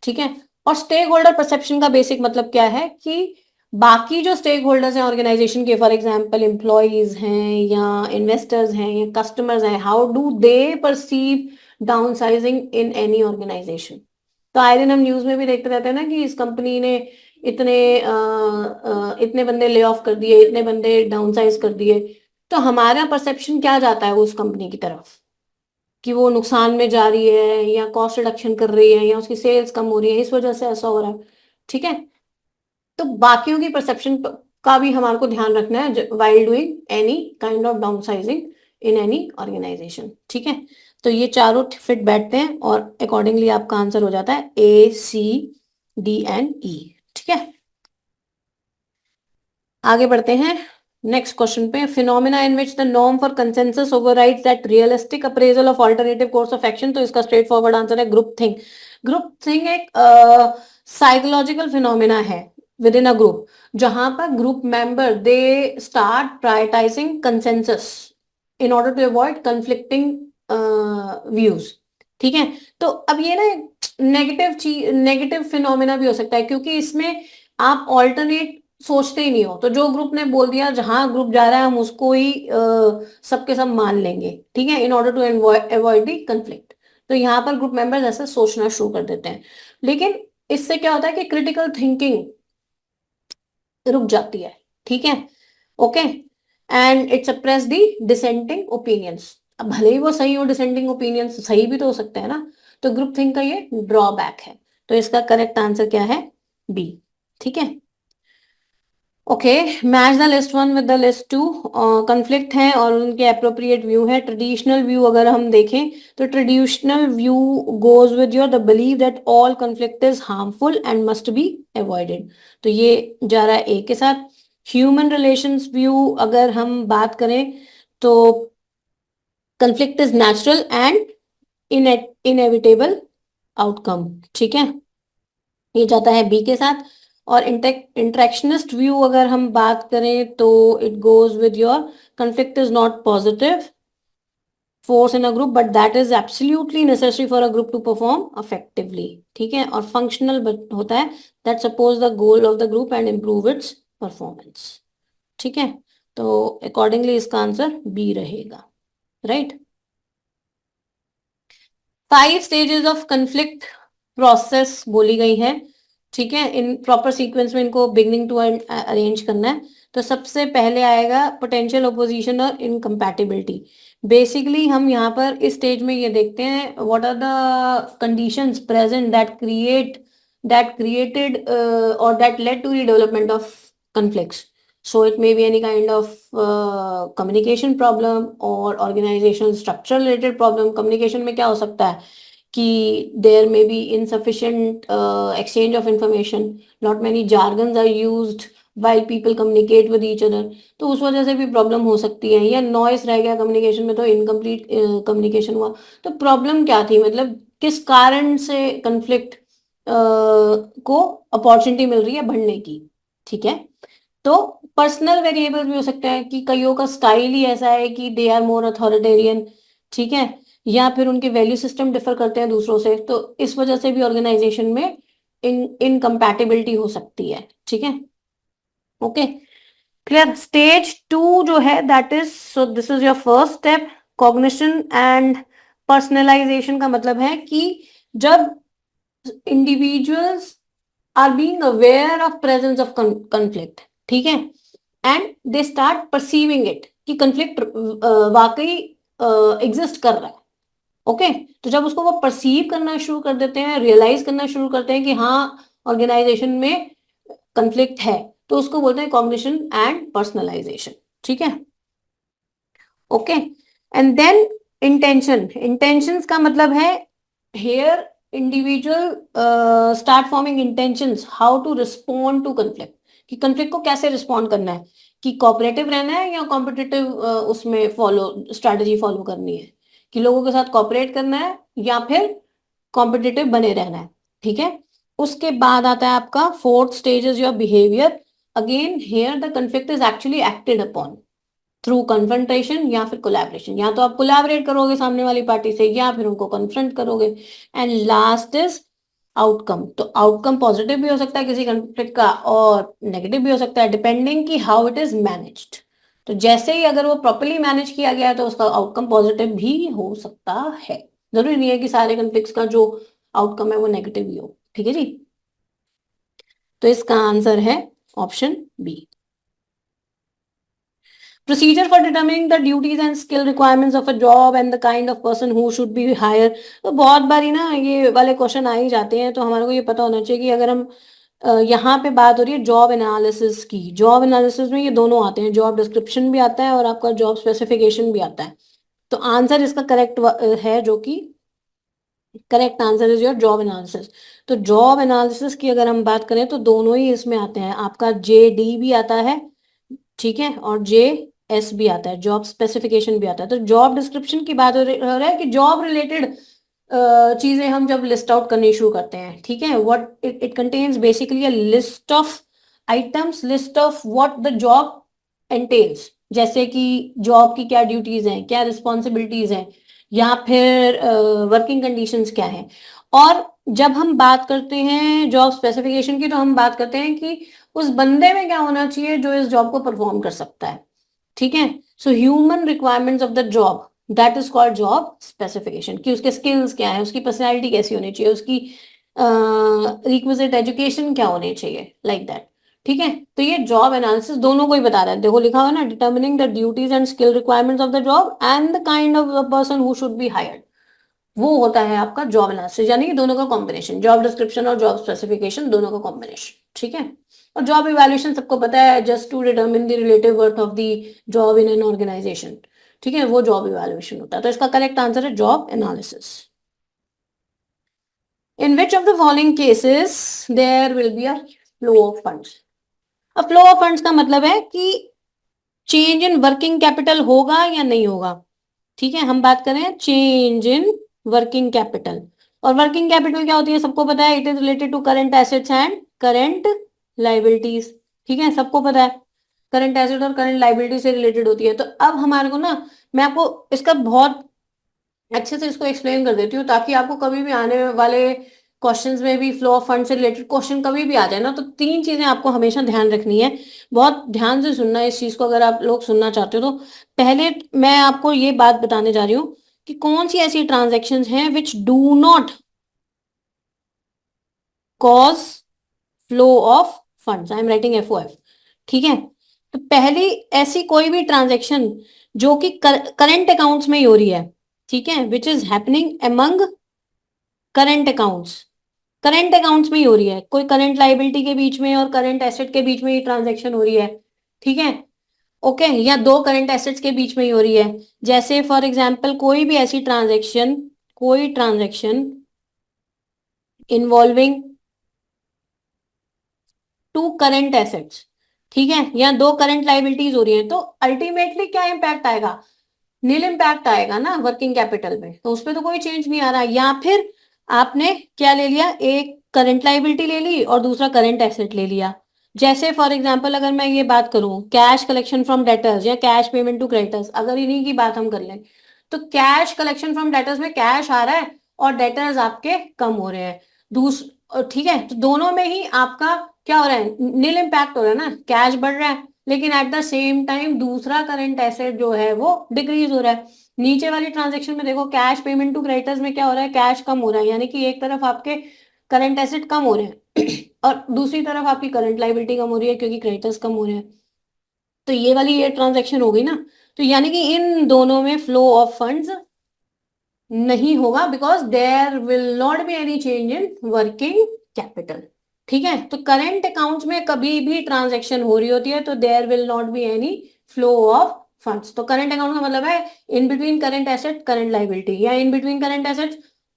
ठीक है। और स्टेक होल्डर परसेप्शन का बेसिक मतलब क्या है कि बाकी जो स्टेक होल्डर्स हैं ऑर्गेनाइजेशन के, फॉर एग्जांपल एम्प्लॉयज हैं या इन्वेस्टर्स हैं या कस्टमर्स हैं, how do they perceive downsizing in any organisation. तो आए दिन हम न्यूज में भी देखते रहते हैं ना कि इस कंपनी ने इतने इतने बंदे ले ऑफ कर दिए, इतने बंदे डाउनसाइज कर दिए। तो हमारा परसेप्शन क्या जाता है उस कंपनी की तरफ, कि वो नुकसान में जा रही है या कॉस्ट रिडक्शन कर रही है या उसकी सेल्स कम हो रही है, इस वजह से ऐसा हो रहा है। ठीक है, तो बाकियों की परसेप्शन का भी हमारे को ध्यान रखना है while doing any kind of downsizing in any organization. ठीक है, तो ये चारों फिट बैठते हैं और अकॉर्डिंगली आपका आंसर हो जाता है A, C, D and E। ठीक है, आगे बढ़ते हैं नेक्स्ट क्वेश्चन पे। Phenomena in which the norm for consensus overrides that realistic appraisal of alternative course of action. तो इसका स्ट्रेट फॉरवर्ड आंसर है ग्रुप थिंग। ग्रुप थिंग एक साइकोलॉजिकल फिनोमेना है विद इन अ ग्रुप, जहां पर group member they start prioritizing consensus in order to avoid conflicting views. ठीक है, तो अब ये ना नेगेटिव चीज, नेगेटिव फिनोमेना भी हो सकता है, क्योंकि इसमें आप ऑल्टरनेट सोचते ही नहीं हो। तो जो ग्रुप ने बोल दिया, जहां ग्रुप जा रहा है हम उसको ही सबके सब मान लेंगे। ठीक है, in order to avoid the conflict. तो यहाँ पर ग्रुप मेंबर्स ऐसे सोचना शुरू कर देते हैं, लेकिन इससे क्या होता है कि क्रिटिकल थिंकिंग रुक जाती है। ठीक है, okay, and it suppress the dissenting opinions. अब भले ही वो सही हो, डिसेंटिंग ओपिनियंस सही भी तो हो सकते हैं ना, तो ग्रुप थिंक का ये ड्रॉबैक है। तो इसका करेक्ट आंसर क्या है? बी। ठीक है, okay, match the list one with the list two. Conflict है और उनके अप्रोप्रिएट व्यू है। ट्रेडिशनल व्यू अगर हम देखें तो traditional view goes with your the believe that all conflict is harmful and must be avoided. तो ये जा रहा है ए के साथ। ह्यूमन रिलेशंस व्यू अगर हम बात करें तो conflict is natural and inevitable outcome. ठीक है, ये जाता है बी के साथ। और इंटरेक्शनिस्ट व्यू अगर हम बात करें तो it goes with your conflict is not positive force in a group but that is absolutely necessary for a group to perform effectively. ठीक है, और फंक्शनल होता है that suppose the goal of the group and improve its performance. ठीक है, तो accordingly इसका answer B रहेगा। Right, 5 stages of conflict process बोली गई है। ठीक है, इन प्रॉपर सीक्वेंस में इनको बिगनिंग टू अरेंज करना है। तो सबसे पहले आएगा पोटेंशियल ओपोजिशन और इनकम्पैटिबिलिटी। बेसिकली हम यहाँ पर इस स्टेज में ये देखते हैं what are the conditions present that created और that led to the development of conflicts. So it may be any kind of communication problem or organizational structure related problem. Communication में क्या हो सकता है कि there may be insufficient exchange of information, not many jargons are used while people communicate with each other. तो उस वजह से भी प्रॉब्लम हो सकती है, या नॉइस रह गया कम्युनिकेशन में तो इनकम्प्लीट कम्युनिकेशन हुआ। तो प्रॉब्लम क्या थी, मतलब किस कारण से कंफ्लिक्ट को अपॉर्चुनिटी मिल रही है बढ़ने की। ठीक है, तो पर्सनल वेरिएबल भी हो सकते हैं कि कईयों का स्टाइल ही ऐसा है कि दे आर मोर अथॉरिटेरियन। ठीक है, या फिर उनके वैल्यू सिस्टम डिफर करते हैं दूसरों से, तो इस वजह से भी ऑर्गेनाइजेशन में इनकम्पैटिबिलिटी हो सकती है। ठीक है, ओके, क्लियर। स्टेज 2 जो है that is, so this is your first step, cognition and personalization. का मतलब है कि जब individuals are being aware of presence of conflict। ठीक है, and they start perceiving it कि कंफ्लिक्ट वाकई एग्जिस्ट कर रहा है। ओके, तो जब उसको वो परसीव करना शुरू कर देते हैं, रियलाइज करना शुरू करते हैं कि हाँ ऑर्गेनाइजेशन में कंफ्लिक्ट है, तो उसको बोलते हैं कॉग्निशन एंड पर्सनलाइजेशन। ठीक है, ओके, एंड देन इंटेंशंस का मतलब है here individual start forming intentions how to respond to conflict, कि conflict को कैसे respond करना है, कि cooperative रहना है या competitive उसमें strategy follow करनी है, कि लोगों के साथ cooperate करना है या फिर competitive बने रहना है। ठीक है, उसके बाद आता है आपका fourth stage is your behavior. Again here the conflict is actually acted upon through confrontation या फिर कोलैबोरेशन। या तो आप कोलैबोरेट करोगे सामने वाली पार्टी से या फिर उनको कन्फ्रंट करोगे। And last is outcome. तो आउटकम पॉजिटिव भी हो सकता है किसी कंफ्लिक्ट का और नेगेटिव भी हो सकता है, डिपेंडिंग कि हाउ इट इज मैनेज्ड। तो जैसे ही अगर वो प्रॉपरली मैनेज किया गया है तो उसका आउटकम पॉजिटिव भी हो सकता है। जरूरी नहीं है कि सारे कंफ्लिक्ट्स का जो आउटकम है वो नेगेटिव ही हो। ठीक है जी, तो इसका आंसर है option B. Procedure for determining the duties and skill requirements of a job and the kind of person who should be hired. तो बहुत बारी ना ये वाले क्वेश्चन आ ही जाते हैं, तो हमारे को ये पता होना चाहिए कि अगर हम यहाँ पे बात हो रही है जॉब एनालिसिस की, जॉब एनालिसिस में ये दोनों आते हैं, जॉब डिस्क्रिप्शन भी आता है और आपका जॉब स्पेसिफिकेशन भी आता है। तो आंसर इसका करेक्ट है, जो कि correct answer is your job analysis. तो जॉब एनालिसिस की अगर हम बात करें तो दोनों ही इसमें आते हैं, आपका JD भी आता है, ठीक है, और JS भी आता है, जॉब स्पेसिफिकेशन भी आता है। तो जॉब डिस्क्रिप्शन की बात हो रहा है कि जॉब रिलेटेड चीजें हम जब लिस्ट आउट करनी शुरू करते हैं, ठीक है, what it contains basically a list of items, list of what the job एंटेल्स, जैसे कि जॉब की क्या ड्यूटीज हैं, क्या रिस्पॉन्सिबिलिटीज हैं, या फिर वर्किंग कंडीशंस क्या है। और जब हम बात करते हैं जॉब स्पेसिफिकेशन की, तो हम बात करते हैं कि उस बंदे में क्या होना चाहिए जो इस जॉब को परफॉर्म कर सकता है, ठीक है। So human requirements of the job, that is called job specification, कि उसके स्किल्स क्या है, उसकी पर्सनैलिटी कैसी होनी चाहिए, उसकी रिक्विजिट एजुकेशन क्या होनी चाहिए, लाइक दैट, ठीक है। तो ये जॉब एनालिसिस दोनों को ही बता रहा है, देखो लिखा हुआ है ना, determining the duties and skill requirements of the job and the kind of the person who should be hired, वो होता है आपका जॉब एनालिसिस, यानी कि दोनों का कॉम्बिनेशन, जॉब डिस्क्रिप्शन और जॉब स्पेसिफिकेशन दोनों का कॉम्बिनेशन, ठीक है। और जॉब इवैल्यूएशन सबको पता है, just to determine the relative worth of the job in an organization, ठीक है, वो जॉब इवैल्यूएशन होता है। तो इसका करेक्ट आंसर है job analysis. In which of the following cases there will be a flow of funds. अब flow of funds का मतलब है कि चेंज इन वर्किंग कैपिटल होगा या नहीं होगा, ठीक है। हम बात करें चेंज इन वर्किंग कैपिटल, और वर्किंग कैपिटल क्या होती है सबको पता है, it is related to current assets and current liabilities, ठीक है, सबको पता है करंट एसेट और करंट लाइबिलिटी से रिलेटेड होती है। तो अब हमारे को ना, मैं आपको इसका बहुत अच्छे से इसको एक्सप्लेन कर देती हूँ, ताकि आपको कभी भी आने वाले क्वेश्चंस में भी फ्लो ऑफ फंड से रिलेटेड क्वेश्चन कभी भी आ जाए ना, तो तीन चीजें आपको हमेशा ध्यान रखनी है, बहुत ध्यान से सुनना है इस चीज को, अगर आप लोग सुनना चाहते हो तो। पहले मैं आपको ये बात बताने जा रही हूँ कि कौन सी ऐसी ट्रांजेक्शन हैं which do not cause flow of funds, I am writing FOF, ठीक है। तो पहली ऐसी कोई भी ट्रांजेक्शन जो कि करंट अकाउंट्स में ही हो रही है, ठीक है, which is happening among current accounts, current accounts में ही हो रही है, कोई करंट लाइबिलिटी के बीच में और करंट एसेट के बीच में ही ट्रांजेक्शन हो रही है, ठीक है, ओके, या दो करंट एसेट्स के बीच में ही हो रही है। जैसे फॉर एग्जांपल कोई भी ऐसी ट्रांजेक्शन, कोई transaction involving two current assets, ठीक है, या दो करंट लाइबिलिटीज हो रही है, तो अल्टीमेटली क्या इंपैक्ट आएगा, नील इम्पैक्ट आएगा ना वर्किंग कैपिटल में, तो उसपे तो कोई चेंज नहीं आ रहा। या फिर आपने क्या ले लिया, एक करंट लाइबिलिटी ले ली और दूसरा करंट एसेट ले लिया। जैसे फॉर एग्जांपल अगर मैं ये बात करूं कैश कलेक्शन फ्रॉम डेटर्स या कैश पेमेंट टू क्रेडिटर्स, अगर इन्हीं की बात हम कर लें, तो कैश कलेक्शन फ्रॉम डेटर्स में कैश आ रहा है और डेटर्स आपके कम हो रहे हैं, ठीक है, तो दोनों में ही आपका क्या हो रहा है, नील इम्पैक्ट हो रहा है ना, कैश बढ़ रहा है लेकिन एट द सेम टाइम दूसरा करंट एसेट जो है वो डिक्रीज हो रहा है। नीचे वाली ट्रांजेक्शन में देखो कैश पेमेंट टू क्रेडिटर्स में क्या हो रहा है, कैश कम हो रहा है, यानी कि एक तरफ आपके करंट एसेट कम हो रहे हैं और दूसरी तरफ आपकी करंट लाइबिलिटी कम हो रही है क्योंकि क्रेडिटर्स कम हो रहे हैं। तो ये वाली ये ट्रांजेक्शन हो गई ना, तो यानी कि इन दोनों में फ्लो ऑफ फंड्स नहीं होगा, because there will not be any change in working capital, ठीक है। तो करंट अकाउंट्स में कभी भी ट्रांजैक्शन हो रही होती है तो there will not be any flow of funds. तो करंट अकाउंट का मतलब है in between current asset current liability, या इन बिटवीन करंट एसेट्स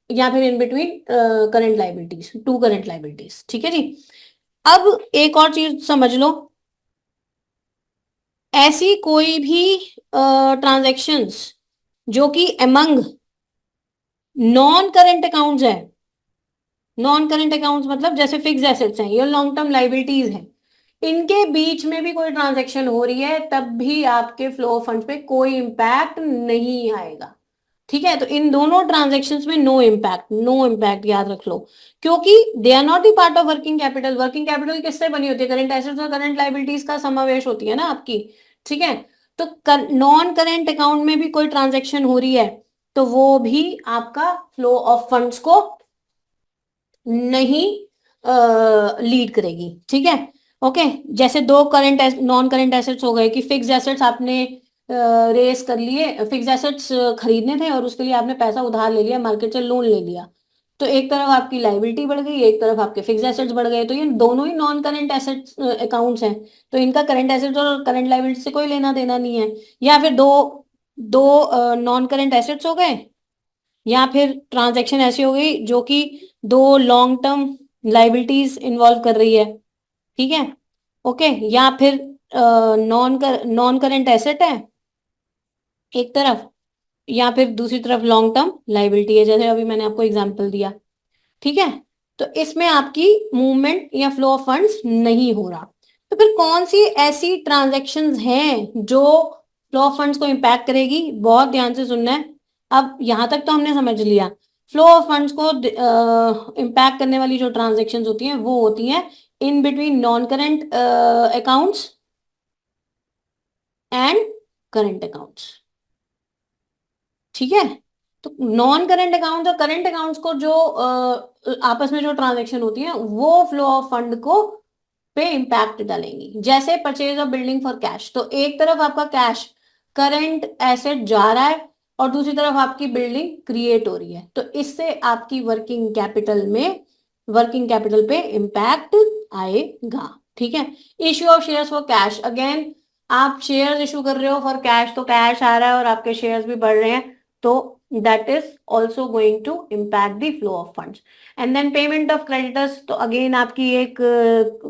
या फिर in between current liabilities, two current liabilities, ठीक है जी। अब एक और चीज समझ लो, ऐसी कोई भी ट्रांजैक्शंस जो कि अमंग नॉन करंट अकाउंट्स है, नॉन करंट अकाउंट्स मतलब जैसे फिक्स एसेट्स हैं या लॉन्ग टर्म लाइबिलिटीज हैं, इनके बीच में भी कोई ट्रांजैक्शन हो रही है तब भी आपके फ्लो ऑफ फंड्स पे कोई इंपैक्ट नहीं आएगा, ठीक है। तो इन दोनों ट्रांजैक्शंस में नो इम्पैक्ट, नो इम्पैक्ट याद रख लो, क्योंकि they are not the part of working capital. Working capital किससे बनी होती है, करंट एसेट्स और करंट लाइबिलिटीज का समावेश होती है ना आपकी, ठीक है। तो नॉन करंट अकाउंट में भी कोई ट्रांजैक्शन हो रही है तो वो भी आपका फ्लो ऑफ फंड्स को नहीं लीड करेगी, ठीक है। ओके जैसे दो करंट नॉन करंट एसेट्स हो गए कि फिक्स्ड एसेट्स आपने रेस कर लिए, फिक्स्ड एसेट्स खरीदने थे और उसके लिए आपने पैसा उधार ले लिया, मार्केट से लोन ले लिया, तो एक तरफ आपकी लाइबिलिटी बढ़ गई, एक तरफ आपके फिक्स्ड एसेट्स बढ़ गए, तो ये दोनों ही नॉन करंट एसेट्स अकाउंट्स हैं, तो इनका करंट एसेट्स और करंट लाइबिलिटी से कोई लेना देना नहीं है। या फिर दो दो नॉन करंट एसेट्स हो गए, या फिर ट्रांजैक्शन ऐसी हो गई जो कि दो लॉन्ग टर्म लाइबिलिटीज इन्वॉल्व कर रही है, ठीक है। ओके या फिर नॉन करंट एसेट है एक तरफ, या फिर दूसरी तरफ लॉन्ग टर्म लाइबिलिटी है, जैसे अभी मैंने आपको एग्जांपल दिया, ठीक है। तो इसमें आपकी मूवमेंट या फ्लो ऑफ फंड्स नहीं हो रहा। तो फिर कौन सी ऐसी ट्रांजैक्शंस हैं जो फ्लो ऑफ फंड्स को इम्पैक्ट करेगी? बहुत ध्यान से सुनना है। अब यहां तक तो हमने समझ लिया, फ्लो ऑफ फंड्स को इम्पैक्ट करने वाली जो ट्रांजैक्शंस होती हैं वो होती हैं in between non current accounts and current accounts, ठीक है। तो नॉन करंट अकाउंट और करंट अकाउंट्स को जो आपस में जो ट्रांजैक्शन होती है वो फ्लो ऑफ फंड को पे इम्पैक्ट डालेंगी। जैसे purchase of building for cash, तो एक तरफ आपका कैश करंट एसेट जा रहा है और दूसरी तरफ आपकी बिल्डिंग क्रिएट हो रही है, तो इससे आपकी वर्किंग कैपिटल पे इम्पैक्ट आएगा, ठीक है। Issue of shares for cash, again आप शेयर्स इशू कर रहे हो फॉर कैश, तो कैश आ रहा है और आपके शेयर्स भी बढ़ रहे हैं, तो that is also going to impact the flow of funds. And then payment of creditors, तो अगेन आपकी एक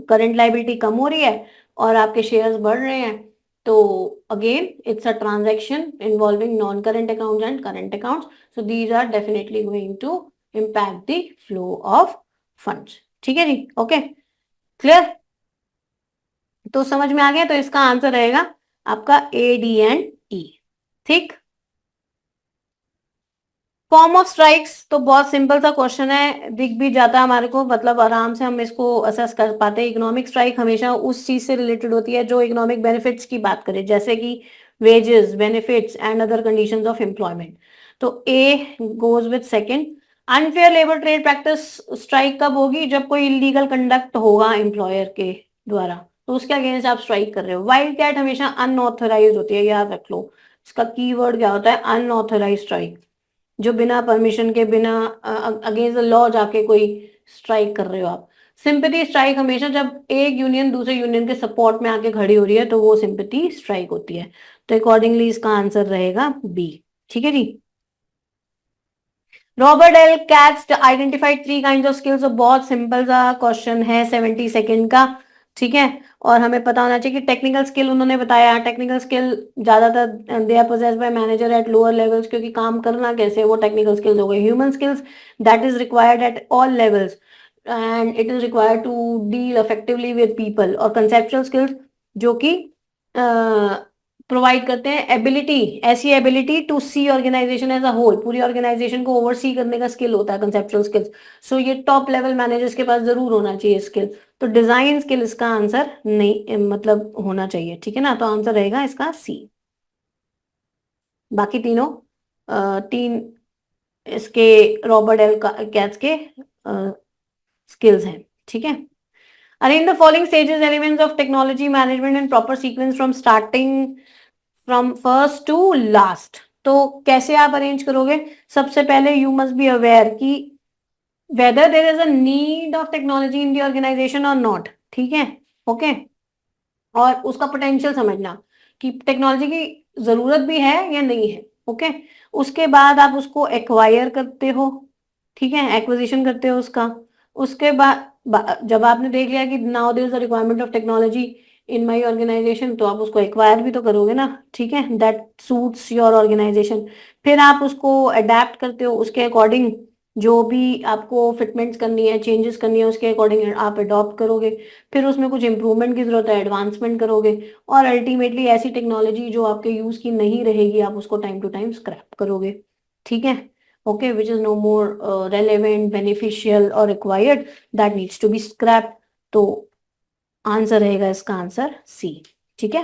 करंट लाइबिलिटी कम हो रही है और आपके शेयर्स बढ़ रहे हैं, तो again it's a transaction involving non current accounts and current accounts, so these are definitely going to impact the flow of funds, ठीक है जी। ओके क्लियर, तो समझ में आ गया, तो इसका आंसर रहेगा आपका ए डी एंड ई, ठीक। फॉर्म ऑफ स्ट्राइक्स तो बहुत सिंपल सा क्वेश्चन है, दिख भी जाता है हमारे को, मतलब आराम से हम इसको असेस कर पाते हैं। इकोनॉमिक स्ट्राइक हमेशा उस चीज से रिलेटेड होती है जो इकोनॉमिक बेनिफिट्स की बात करे, जैसे कि wages, benefits and other conditions of employment, तो A goes with second. Unfair labour trade practice strike कब होगी? जब कोई इलीगल कंडक्ट होगा एम्प्लॉयर के द्वारा, तो उसके अगेंस्ट आप स्ट्राइक कर रहे हो। वाइल्ड कैट हमेशा अनऑथराइज होती है, याद रख लो, इसका कीवर्ड क्या होता है? अनऑथराइज स्ट्राइक, जो बिना परमिशन के, बिना अगेंस्ट द लॉ जाके कोई स्ट्राइक कर रहे हो आप। सिंपैथी स्ट्राइक हमेशा जब एक यूनियन दूसरे यूनियन के सपोर्ट में आके खड़ी हो रही है तो वो सिंपैथी स्ट्राइक होती है, तो अकॉर्डिंगली इसका आंसर रहेगा बी, ठीक है जी। Robert L Katz identified 3 kinds of skills, बहुत सिंपल सा क्वेश्चन है 70 सेकेंड का, ठीक है। और हमें पता होना चाहिए कि टेक्निकल स्किल उन्होंने बताया, टेक्निकल स्किल ज्यादातर they are possessed by manager at lower levels, क्योंकि काम करना कैसे वो टेक्निकल स्किल्स हो गए। Human skills that is required at all levels and it is required to deal effectively with people. और कंसेप्चुअल स्किल्स जो कि प्रोवाइड करते हैं एबिलिटी, ऐसी ability to see organization as a whole, पूरी ऑर्गेनाइजेशन को ओवरसी करने का स्किल होता है कंसेप्चुअल स्किल्स। सो ये टॉप लेवल मैनेजर्स के पास जरूर होना चाहिए स्किल, तो डिजाइन स्किल इसका आंसर नहीं, मतलब होना चाहिए, ठीक है ना, तो आंसर रहेगा इसका सी। बाकी तीनों तीन इसके रॉबर्ट एल कैट्स के स्किल्स हैं, ठीक है। Arrange the following stages elements of technology management in proper sequence from starting from first to last, तो कैसे आप अरेंज करोगे? सबसे पहले यू मस्ट बी अवेयर कि whether there is a need of technology in the organization or not, ठीक है, okay. और उसका पोटेंशियल समझना कि टेक्नोलॉजी की जरूरत भी है या नहीं है, ओके। उसके बाद आप उसको एक्वायर करते हो, ठीक है, एक्विजिशन करते हो उसका। उसके बाद जब आपने देख लिया कि now there is a requirement of technology in my organization, तो आप उसको एक्वायर भी तो करोगे ना, ठीक है, दैट सूट्स योर ऑर्गेनाइजेशन। फिर आप उसको अडेप्ट करते हो, उसके अकॉर्डिंग जो भी आपको फिटमेंट्स करनी है, चेंजेस करनी है, उसके अकॉर्डिंग आप अडॉप्ट करोगे। फिर उसमें कुछ इंप्रूवमेंट की जरूरत है, एडवांसमेंट करोगे, और अल्टीमेटली ऐसी टेक्नोलॉजी जो आपके यूज की नहीं रहेगी आप उसको टाइम टू टाइम स्क्रैप करोगे, ठीक है, okay, which is no more relevant, beneficial और required, that needs to be scrapped, तो आंसर रहेगा इसका आंसर सी, ठीक है।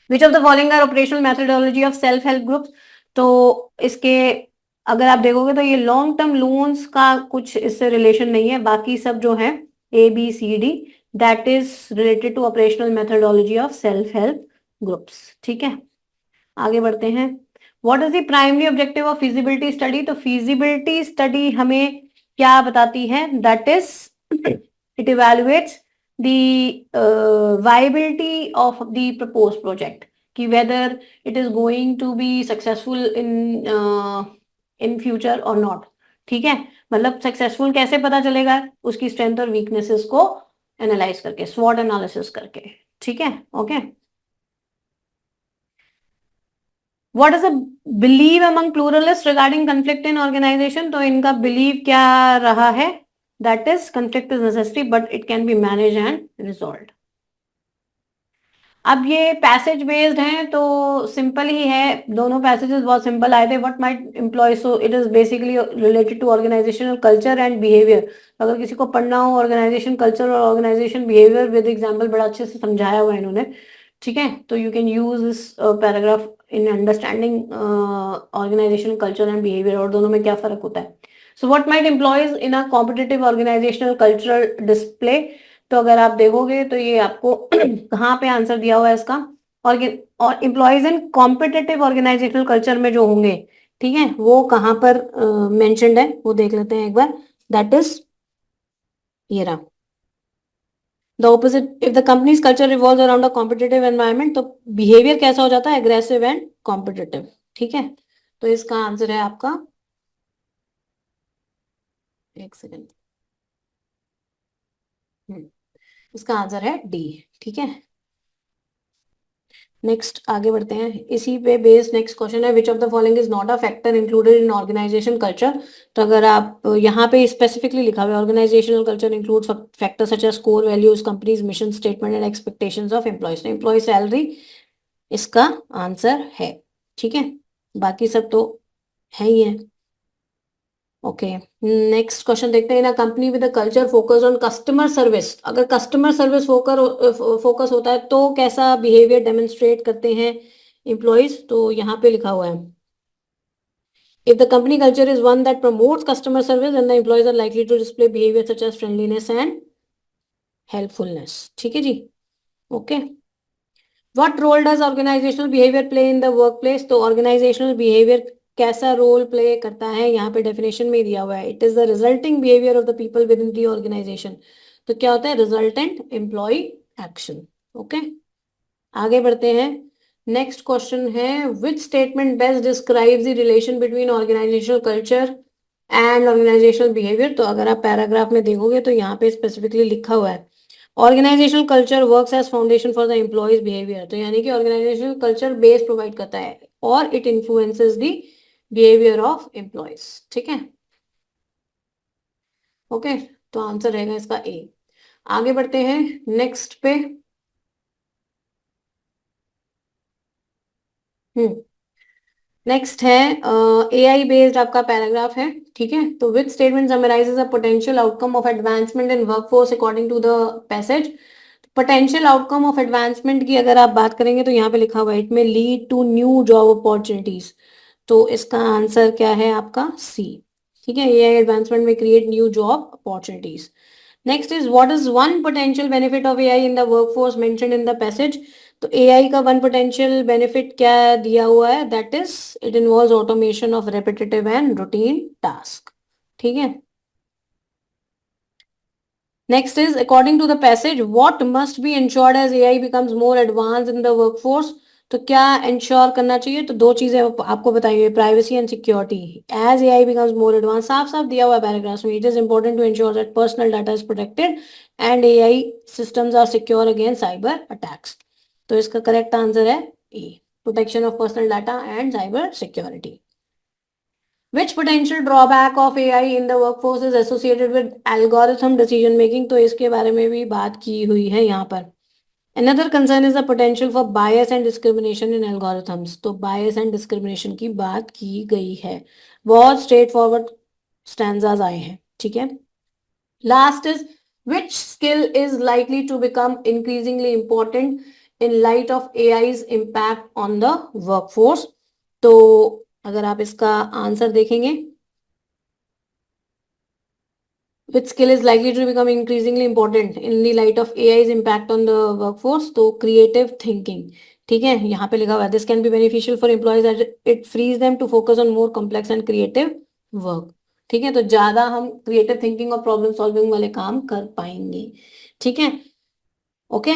Which of the following are operational methodology of self help groups, तो इसके अगर आप देखोगे तो ये लॉन्ग टर्म लोन्स का कुछ इससे रिलेशन नहीं है, बाकी सब जो है A B C D that is related to operational methodology of self help groups. ठीक है, आगे बढ़ते हैं. What is the primary objective of feasibility study? तो feasibility study हमें क्या बताती है? That is it evaluates the viability of the proposed project, कि whether it is going to be successful in future or not. ठीक है, मतलब successful कैसे पता चलेगा? उसकी स्ट्रेंथ और वीकनेसेस को एनालाइज करके, स्वॉट एनालिसिस करके. ठीक है, okay. What is a belief among pluralists regarding conflict in organization? तो इनका belief क्या रहा है? That is conflict is necessary but it can be managed and resolved. अब ये पैसेज बेस्ड हैं तो सिंपल ही है, दोनों पैसेजेस बहुत सिंपल आए थे. What might employ, so it is basically related to organizational culture and behaviour. अगर किसी को पढ़ना हो ऑर्गेनाइजेशन कल्चर और ऑर्गेनाइजेशन बिहेवियर विद एग्जांपल, बड़ा अच्छे से समझाया हुआ है इन्होंने. ठीक है, तो you can use this paragraph in understanding organization culture and behaviour, और दोनों में क्या फर्क होता है. So what might employees in a competitive organizational cultural display. तो अगर आप देखोगे तो ये आपको कहाँ पे आंसर दिया हुआ है इसका, और employees in competitive organizational culture में जो होंगे, ठीक है, वो कहाँ पर मेंशन्ड है वो देख लेते हैं एक बार. दैट इज ये रहा. The opposite, if the companies culture revolves around a competitive environment, तो बिहेवियर कैसा हो जाता है? Aggressive and competitive. ठीक है, तो इसका आंसर है आपका, एक सेकेंड, इसका आंसर है डी. ठीक है, नेक्स्ट आगे बढ़ते हैं. इसी पे बेस्ड नेक्स्ट क्वेश्चन है, which of the following is not a factor included in organization culture. तो अगर आप यहाँ पे स्पेसिफिकली लिखा हुआ है organizational culture include factor such as core values, companies mission statement and expectations of employees. Employee salary इसका आंसर है. ठीक है, बाकी सब तो है ही है. ओके, नेक्स्ट क्वेश्चन देखते हैं. ना company with culture focus on customer service, अगर कस्टमर सर्विस फोकस होता है तो कैसा बिहेवियर डेमोन्स्ट्रेट करते हैं एम्प्लॉइज. तो यहाँ पे लिखा हुआ है, if the company culture is one that promotes customer service, then the employees are likely to display behavior such as friendliness and helpfulness. ठीक है जी, okay. What role does organizational behavior play in the workplace? तो organizational behavior कैसा role play करता है, यहाँ पे definition में दिया हुआ है. It is the resulting behaviour of the people within the organization. तो क्या होता है? Resultant employ action. ओके, आगे बढ़ते हैं. नेक्स्ट क्वेश्चन है, which statement best describes the relation between organizational culture and organizational behaviour. तो अगर आप पैराग्राफ में देखोगे तो यहाँ पे स्पेसिफिकली लिखा हुआ है, organizational culture works as foundation for the employees behaviour. तो यानी कि ऑर्गेनाइजेशनल कल्चर बेस प्रोवाइड करता है और it influences the behaviour of employees. ठीक है, ओके, तो आंसर रहेगा इसका ए. आगे बढ़ते हैं नेक्स्ट पे. नेक्स्ट है एआई बेस्ड आपका पैराग्राफ है. ठीक है, तो which statement summarizes a potential outcome of advancement in workforce according to the passage. Potential outcome of advancement की अगर आप बात करेंगे तो यहाँ पे लिखा हुआ है, it may lead to new job opportunities. तो इसका आंसर क्या है आपका? सी. ठीक है, AI advancement may create new job opportunities. Next is, what is one potential benefit of AI in the workforce mentioned in the passage. तो AI का one potential benefit क्या दिया हुआ है? That is it involves automation of repetitive and routine task. ठीक है, next is, according to the passage what must be ensured as AI becomes more advance in the workforce. तो क्या ensure करना चाहिए? तो दो चीजें आपको बताई हुई, privacy and security. As AI becomes more advance साफ साफ दिया हुआ है पैराग्राफ में, it is important to ensure that personal data is protected and AI systems are secure against cyber attacks. तो इसका करेक्ट आंसर है A, protection of personal data and cyber security. Which potential drawback of AI in the workforce is associated with algorithm decision making. तो इसके बारे में भी बात की हुई है यहाँ पर. Another concern is the potential for bias and discrimination in algorithms. तो bias and discrimination की बात की गई है. बहुत straightforward stanzas आए हैं. ठीक है, last is, which skill is likely to become increasingly important in light of AI's impact on the workforce. तो अगर आप इसका आंसर देखेंगे, which skill is likely to become increasingly important in the light of AI's impact on the workforce? तो creative thinking, ठीक है, यहाँ पे लिखा हुआ है this can be beneficial for employees as it frees them to focus on more complex and creative work. ठीक है, तो ज्यादा हम क्रिएटिव थिंकिंग और प्रॉब्लम सॉल्विंग वाले काम कर पाएंगे. ठीक है, okay.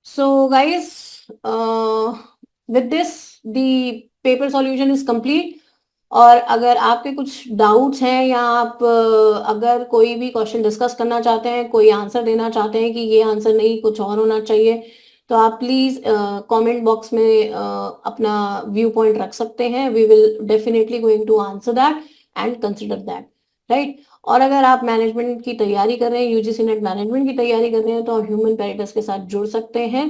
So guys, with this the paper solution is complete. और अगर आपके कुछ डाउट्स हैं या आप अगर कोई भी क्वेश्चन डिस्कस करना चाहते हैं, कोई आंसर देना चाहते हैं कि ये आंसर नहीं कुछ और होना चाहिए, तो आप प्लीज कमेंट बॉक्स में अपना व्यू पॉइंट रख सकते हैं. We will definitely going to answer that and consider that, right. और अगर आप मैनेजमेंट की तैयारी कर रहे हैं, यूजीसी नेट मैनेजमेंट की तैयारी कर रहे हैं, तो आप ह्यूमन पैराडाइस के साथ जुड़ सकते हैं